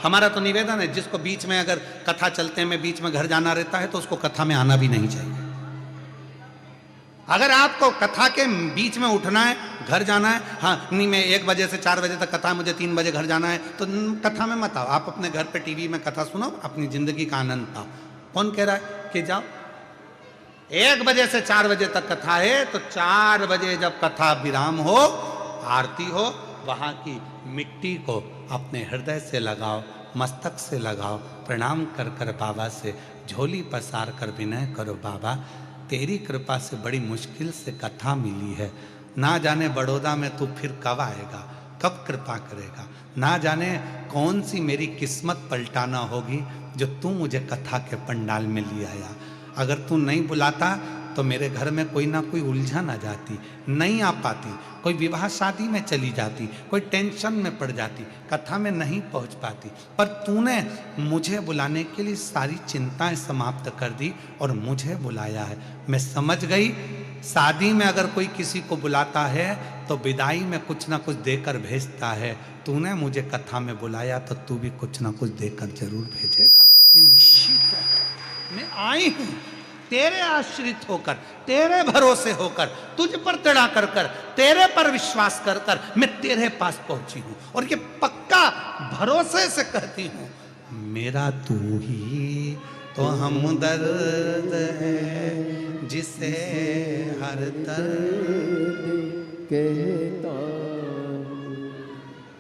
हमारा तो निवेदन है जिसको बीच में अगर कथा चलते में बीच में घर जाना रहता है तो उसको कथा में आना भी नहीं चाहिए। अगर आपको कथा के बीच में उठना है, घर जाना है, हाँ नहीं मैं 1 बजे से 4 बजे तक कथा है, मुझे 3 बजे घर जाना है, तो कथा में मत आओ। आप अपने घर पे टीवी में कथा सुनो, अपनी जिंदगी का आनंद पाओ। कौन कह रहा है कि जाओ? 1 बजे से 4 बजे तक कथा है तो 4 बजे जब कथा विराम हो, आरती हो, वहां की मिट्टी को अपने हृदय से लगाओ, मस्तक से लगाओ, प्रणाम कर कर बाबा से झोली पसार कर विनय करो, बाबा तेरी कृपा से बड़ी मुश्किल से कथा मिली है, ना जाने बड़ौदा में तू फिर कब आएगा, कब कृपा करेगा, ना जाने कौन सी मेरी किस्मत पलटाना होगी जो तू मुझे कथा के पंडाल में ले आया। अगर तू नहीं बुलाता तो मेरे घर में कोई ना कोई उलझन आ जाती, नहीं आ पाती, कोई विवाह शादी में चली जाती, कोई टेंशन में पड़ जाती, कथा में नहीं पहुंच पाती। पर तूने मुझे बुलाने के लिए सारी चिंताएं समाप्त कर दी और मुझे बुलाया है। मैं समझ गई शादी में अगर कोई किसी को बुलाता है तो विदाई में कुछ ना कुछ देकर भेजता है। तूने मुझे कथा में बुलाया तो तू भी कुछ ना कुछ देकर जरूर भेजेगा। ये निश्चित है। मैं आई हूं तेरे आश्रित होकर, तेरे भरोसे होकर, तुझ पर तड़ा कर कर, तेरे पर विश्वास कर कर मैं तेरे पास पहुंची हूं और ये पक्का भरोसे से कहती हूं, मेरा तू ही तो हमदर्द है जिसे हर दर्द कहता।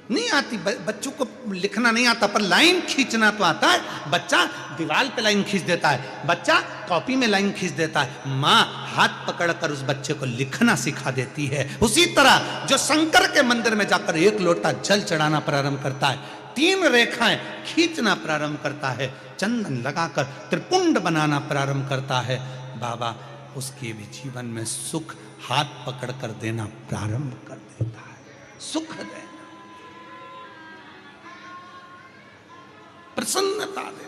नहीं आती बच्चों को लिखना नहीं आता पर लाइन खींचना तो आता है। बच्चा दीवार पे लाइन खींच देता है, बच्चा कॉपी में लाइन खींच देता है, माँ हाथ पकड़कर उस बच्चे को लिखना सिखा देती है। उसी तरह जो शंकर के मंदिर में जाकर 1 लोटा जल चढ़ाना प्रारंभ करता है, 3 रेखाएं खींचना प्रारंभ करता है, चंदन लगाकर त्रिपुंड बनाना प्रारंभ करता है, बाबा उसके भी जीवन में सुख हाथ पकड़कर देना प्रारंभ कर देता है। सुख देना, प्रसन्नता देना।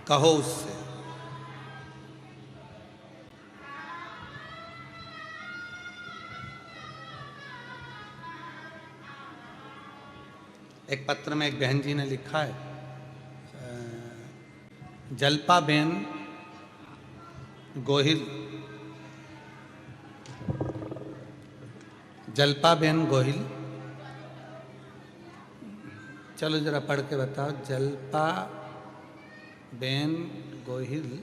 कहो उससे एक पत्र में एक बहन जी ने लिखा है, जल्पाबेन गोहिल, जल्पाबेन गोहिल, चलो जरा पढ़ के बताओ। जल्पा बेन गोहिल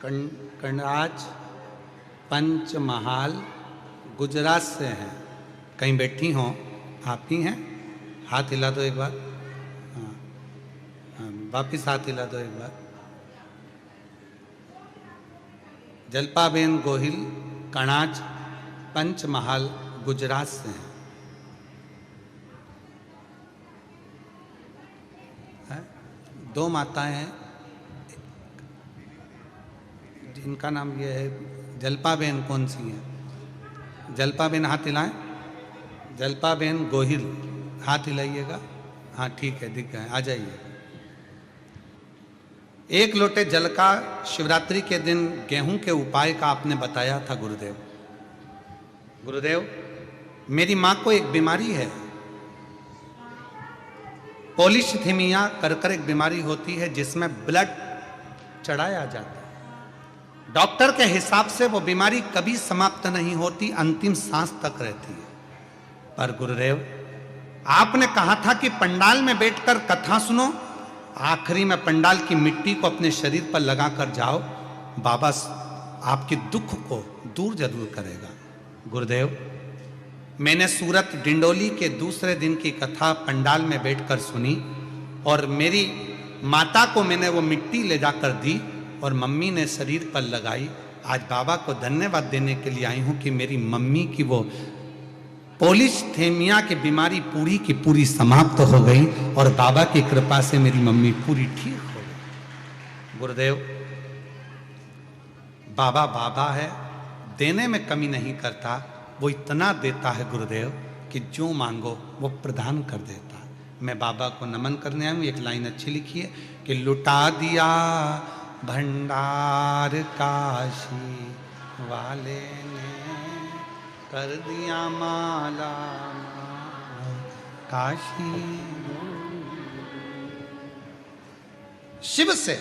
कन्नाज पंचमहाल गुजरात से हैं। कहीं बैठी हों? आप ही हैं? हाथ हिला दो एक बार। हाँ हाँ, वापिस हाथ हिला दो एक बार। जल्पाबेन गोहिल कणाज पंचमहाल गुजरात से हैं। है, दो माताएं हैं, जिनका नाम ये है जलपाबेन। कौन सी है? जलपाबेन, हाथ हिलाएं। जलपाबेन गोहिल, हाथ हिलाइएगा। हाँ ठीक है, दिख गए, आ जाइए। एक लोटे जल का शिवरात्रि के दिन गेहूं के उपाय का आपने बताया था गुरुदेव। गुरुदेव, मेरी मां को एक बीमारी है, पॉलीसिथीमिया कर एक बीमारी होती है जिसमें ब्लड चढ़ाया जाता है। डॉक्टर के हिसाब से वो बीमारी कभी समाप्त नहीं होती, अंतिम सांस तक रहती है। पर गुरुदेव, आपने कहा था कि पंडाल में बैठकर कथा सुनो, आखिरी में पंडाल की मिट्टी को अपने शरीर पर लगाकर जाओ, बाबा आपके दुख को दूर जरूर करेगा। गुरुदेव, मैंने सूरत डिंडोली के दूसरे दिन की कथा पंडाल में बैठकर सुनी और मेरी माता को मैंने वो मिट्टी ले जाकर दी और मम्मी ने शरीर पर लगाई। आज बाबा को धन्यवाद देने के लिए आई हूं कि मेरी मम्मी की वो पॉलीसिथीमिया की बीमारी पूरी की पूरी समाप्त हो गई और बाबा की कृपा से मेरी मम्मी पूरी ठीक हो गई। गुरुदेव, बाबा बाबा है, देने में कमी नहीं करता, वो इतना देता है गुरुदेव कि जो मांगो वो प्रदान कर देता है। मैं बाबा को नमन करने आया हूँ। एक लाइन अच्छी लिखी है कि लुटा दिया भंडार काशी वाले ने, कर दिया माला काशी। शिव से,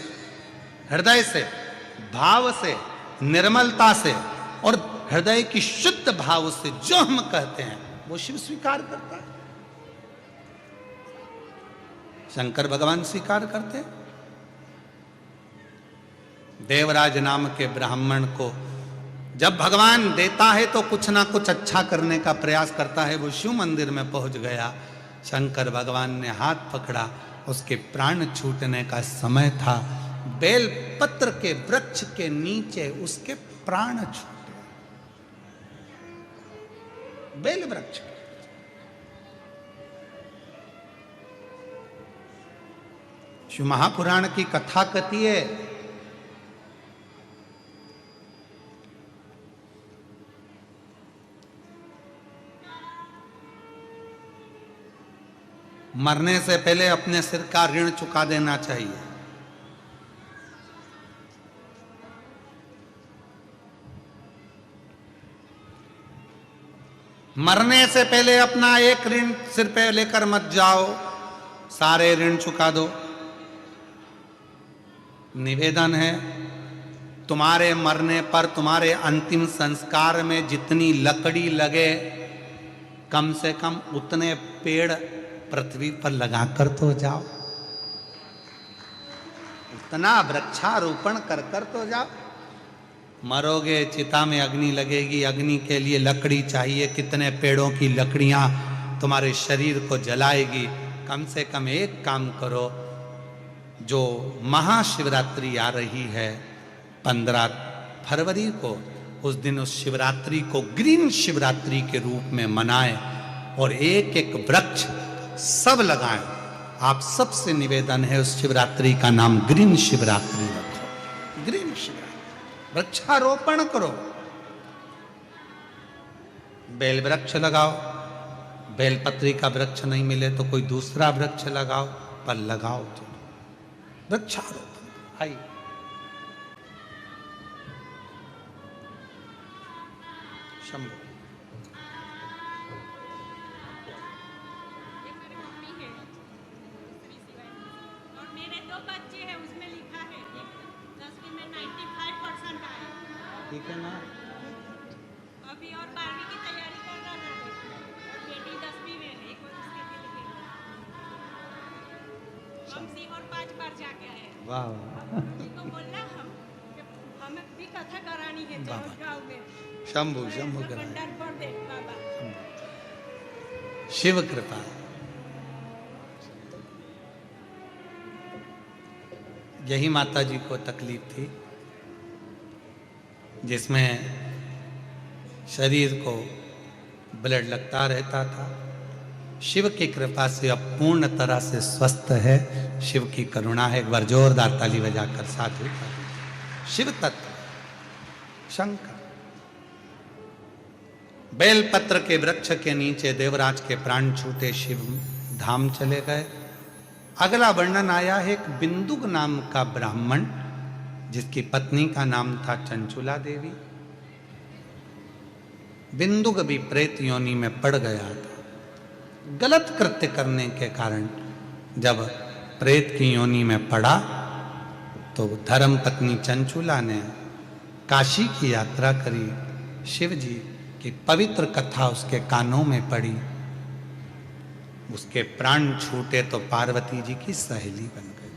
हृदय से, भाव से, निर्मलता से और हृदय की शुद्ध भाव से जो हम कहते हैं वो शिव स्वीकार करता है, शंकर भगवान स्वीकार करते हैं। देवराज नाम के ब्राह्मण को जब भगवान देता है तो कुछ ना कुछ अच्छा करने का प्रयास करता है। वो शिव मंदिर में पहुंच गया, शंकर भगवान ने हाथ पकड़ा, उसके प्राण छूटने का समय था। बेल पत्र के वृक्ष के नीचे उसके प्राण छूटे, बेल वृक्ष। शिव महापुराण की कथा कहती है, मरने से पहले अपने सिर का ऋण चुका देना चाहिए। मरने से पहले अपना एक ऋण सिर पे लेकर मत जाओ, सारे ऋण चुका दो। निवेदन है, तुम्हारे मरने पर तुम्हारे अंतिम संस्कार में जितनी लकड़ी लगे, कम से कम उतने पेड़ पृथ्वी पर लगाकर तो जाओ, उतना वृक्षारोपण कर कर तो जाओ। मरोगे, चिता में अग्नि लगेगी, अग्नि के लिए लकड़ी चाहिए, कितने पेड़ों की लकड़ियां तुम्हारे शरीर को जलाएगी। कम से कम एक काम करो, जो महाशिवरात्रि आ रही है 15 फरवरी को, उस दिन उस शिवरात्रि को ग्रीन शिवरात्रि के रूप में मनाएं और एक एक वृक्ष सब लगाएं। आप सबसे निवेदन है, उस शिवरात्रि का नाम ग्रीन शिवरात्रि रखो। ग्रीन शिवरात्रि, वृक्षारोपण करो, बेल वृक्ष लगाओ। बेलपत्री का वृक्ष नहीं मिले तो कोई दूसरा वृक्ष लगाओ, पर लगाओ तो वृक्षारोपण। आइए, शंभु। ठीक है ना? अभी और 12वीं की तैयारी कर रहा था और बेटी 10वीं में है, उसके दिल के हम सीहोर 5 बार जाके आए। वाह, उनको बोलना हमें भी कथा करानी है गाँव में। शंभु शंभु भंडार पर दे बाबा, शिव कृपा। यही माता जी को तकलीफ थी, जिसमें शरीर को ब्लड लगता रहता था, शिव की कृपा से अब पूर्ण तरह से स्वस्थ है। शिव की करुणा है। एक बार जोरदार ताली बजाकर साधु शिव तत्व शंकर। बेलपत्र के वृक्ष के नीचे देवराज के प्राण छूटे, शिव धाम चले गए। अगला वर्णन आया है एक बिंदुक नाम का ब्राह्मण, जिसकी पत्नी का नाम था चंचुला देवी। बिंदुक भी प्रेत योनि में पड़ गया था। गलत कृत्य करने के कारण जब प्रेत की योनि में पड़ा तो धर्म पत्नी चंचुला ने काशी की यात्रा करी। शिव जी की पवित्र कथा उसके कानों में पड़ी। उसके प्राण छूटे तो पार्वती जी की सहेली बन गई।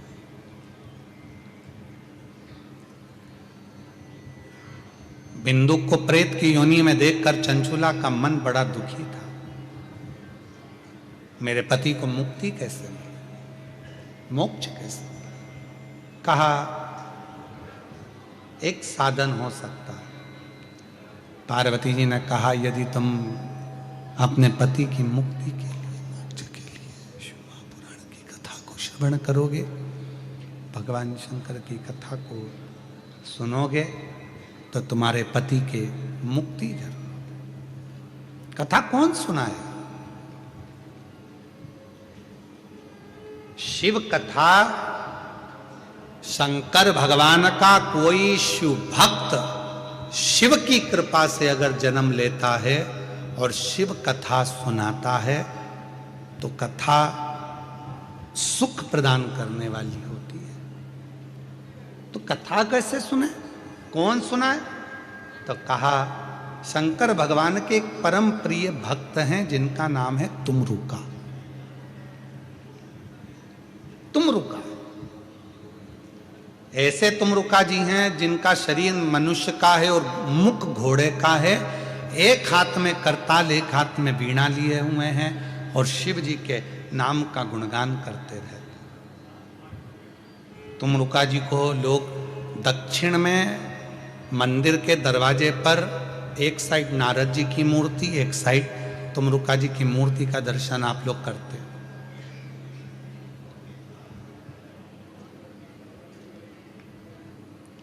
बिंदुक को प्रेत की योनि में देखकर चंचुला का मन बड़ा दुखी था। मेरे पति को मुक्ति कैसे मिले, मोक्ष कैसे मिले? कहा एक साधन हो सकता है। पार्वती जी ने कहा यदि तुम अपने पति की मुक्ति के लिए, मोक्ष के लिए शिव महापुराण की कथा को श्रवण करोगे, भगवान शंकर की कथा को सुनोगे, तो तुम्हारे पति के मुक्ति जरूर। कथा कौन सुनाए? शिव कथा शंकर भगवान का कोई शिव भक्त शिव की कृपा से अगर जन्म लेता है और शिव कथा सुनाता है तो कथा सुख प्रदान करने वाली होती है। तो कथा कैसे सुने, कौन सुनाए? तो कहा शंकर भगवान के एक परम प्रिय भक्त हैं जिनका नाम है तुमरुका। तुमरुका ऐसे तुमरुका जी हैं जिनका शरीर मनुष्य का है और मुख घोड़े का है। एक हाथ में करताल, एक हाथ में वीणा लिए हुए हैं और शिव जी के नाम का गुणगान करते रहते। तुमरुका जी को लोग दक्षिण में मंदिर के दरवाजे पर एक साइड नारद जी की मूर्ति, एक साइड तुमरुका जी की मूर्ति का दर्शन आप लोग करते हैं।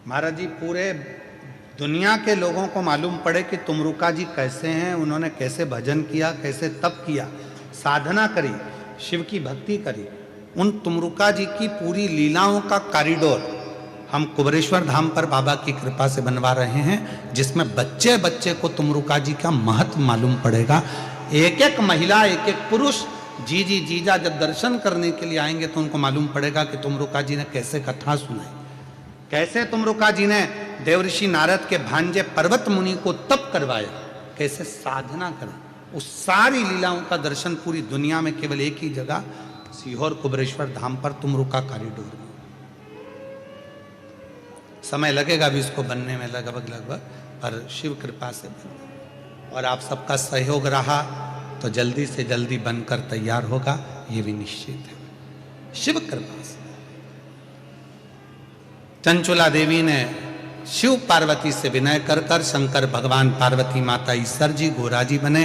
महाराज जी पूरे दुनिया के लोगों को मालूम पड़े कि तुमरुका जी कैसे हैं, उन्होंने कैसे भजन किया, कैसे तप किया, साधना करी, शिव की भक्ति करी। उन तुमरुका जी की पूरी लीलाओं का कॉरिडोर हम कुबरेश्वर धाम पर बाबा की कृपा से बनवा रहे हैं, जिसमें बच्चे बच्चे को तुमरुका जी का महत्व मालूम पड़ेगा। एक एक महिला, एक एक पुरुष, जीजी जीजा जब दर्शन करने के लिए आएंगे तो उनको मालूम पड़ेगा कि तुमरुका जी ने कैसे कथा सुनाई, कैसे तुमरुका जी ने देवऋषि नारद के भांजे पर्वत मुनि को तप करवाया, कैसे साधना करा। उस सारी लीलाओं का दर्शन पूरी दुनिया में केवल एक ही जगह सीहोर कुबरेश्वर धाम पर तुमरुका कॉरिडोर में। समय लगेगा भी इसको बनने में लगभग, पर शिव कृपा से बन और आप सबका सहयोग रहा तो जल्दी से जल्दी बनकर तैयार होगा, ये भी निश्चित है शिव कृपा से। चंचुला देवी ने शिव पार्वती से विनय कर कर शंकर भगवान, पार्वती माता, ईश्वर जी, गोरा जी बने,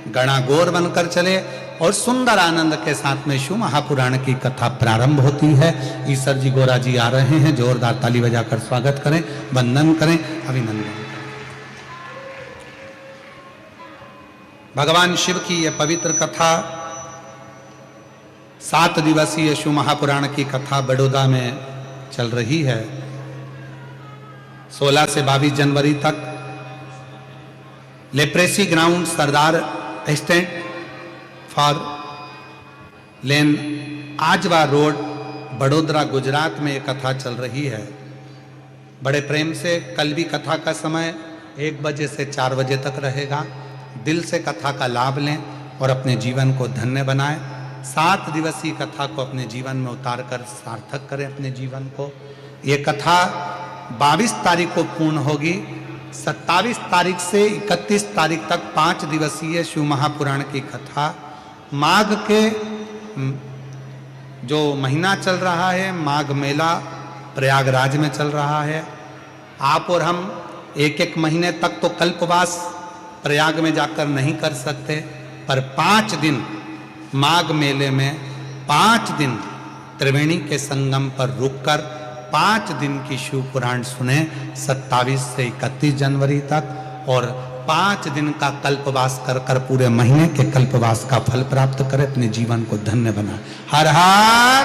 गणागोर बनकर चले और सुंदर आनंद के साथ में शिव महापुराण की कथा प्रारंभ होती है। ईश्वर जी, गोरा जी आ रहे हैं, जोरदार ताली बजाकर स्वागत करें, वंदन करें, अभिनंदन करें। भगवान शिव की यह पवित्र कथा 7 दिवसीय शिव महापुराण की कथा बड़ौदा में चल रही है। 16 से 22 जनवरी तक leprosy ground, Sardar stand for lane, Ajwa road, Vadodara, Gujarat में एक कथा चल रही है। बड़े प्रेम से कल भी कथा का समय 1 बजे से 4 बजे तक रहेगा। दिल से कथा का लाभ लें और अपने जीवन को धन्य बनाएं। 7 दिवसीय कथा को अपने जीवन में उतार कर सार्थक करें अपने जीवन को। ये कथा 22 तारीख को पूर्ण होगी। 27 तारीख से 31 तारीख तक 5 दिवसीय शिव महापुराण की कथा। माघ के जो महीना चल रहा है, माघ मेला प्रयागराज में चल रहा है। आप और हम 1-1 महीने तक तो कल्पवास प्रयाग में जाकर नहीं कर सकते, पर 5 दिन माघ मेले में 5 दिन त्रिवेणी के संगम पर रुककर 5 दिन की शिव पुराण सुने 27 से 31 जनवरी तक, और 5 दिन का कल्पवास कर कर पूरे महीने के कल्पवास का फल प्राप्त करे, अपने जीवन को धन्य बना। हर हर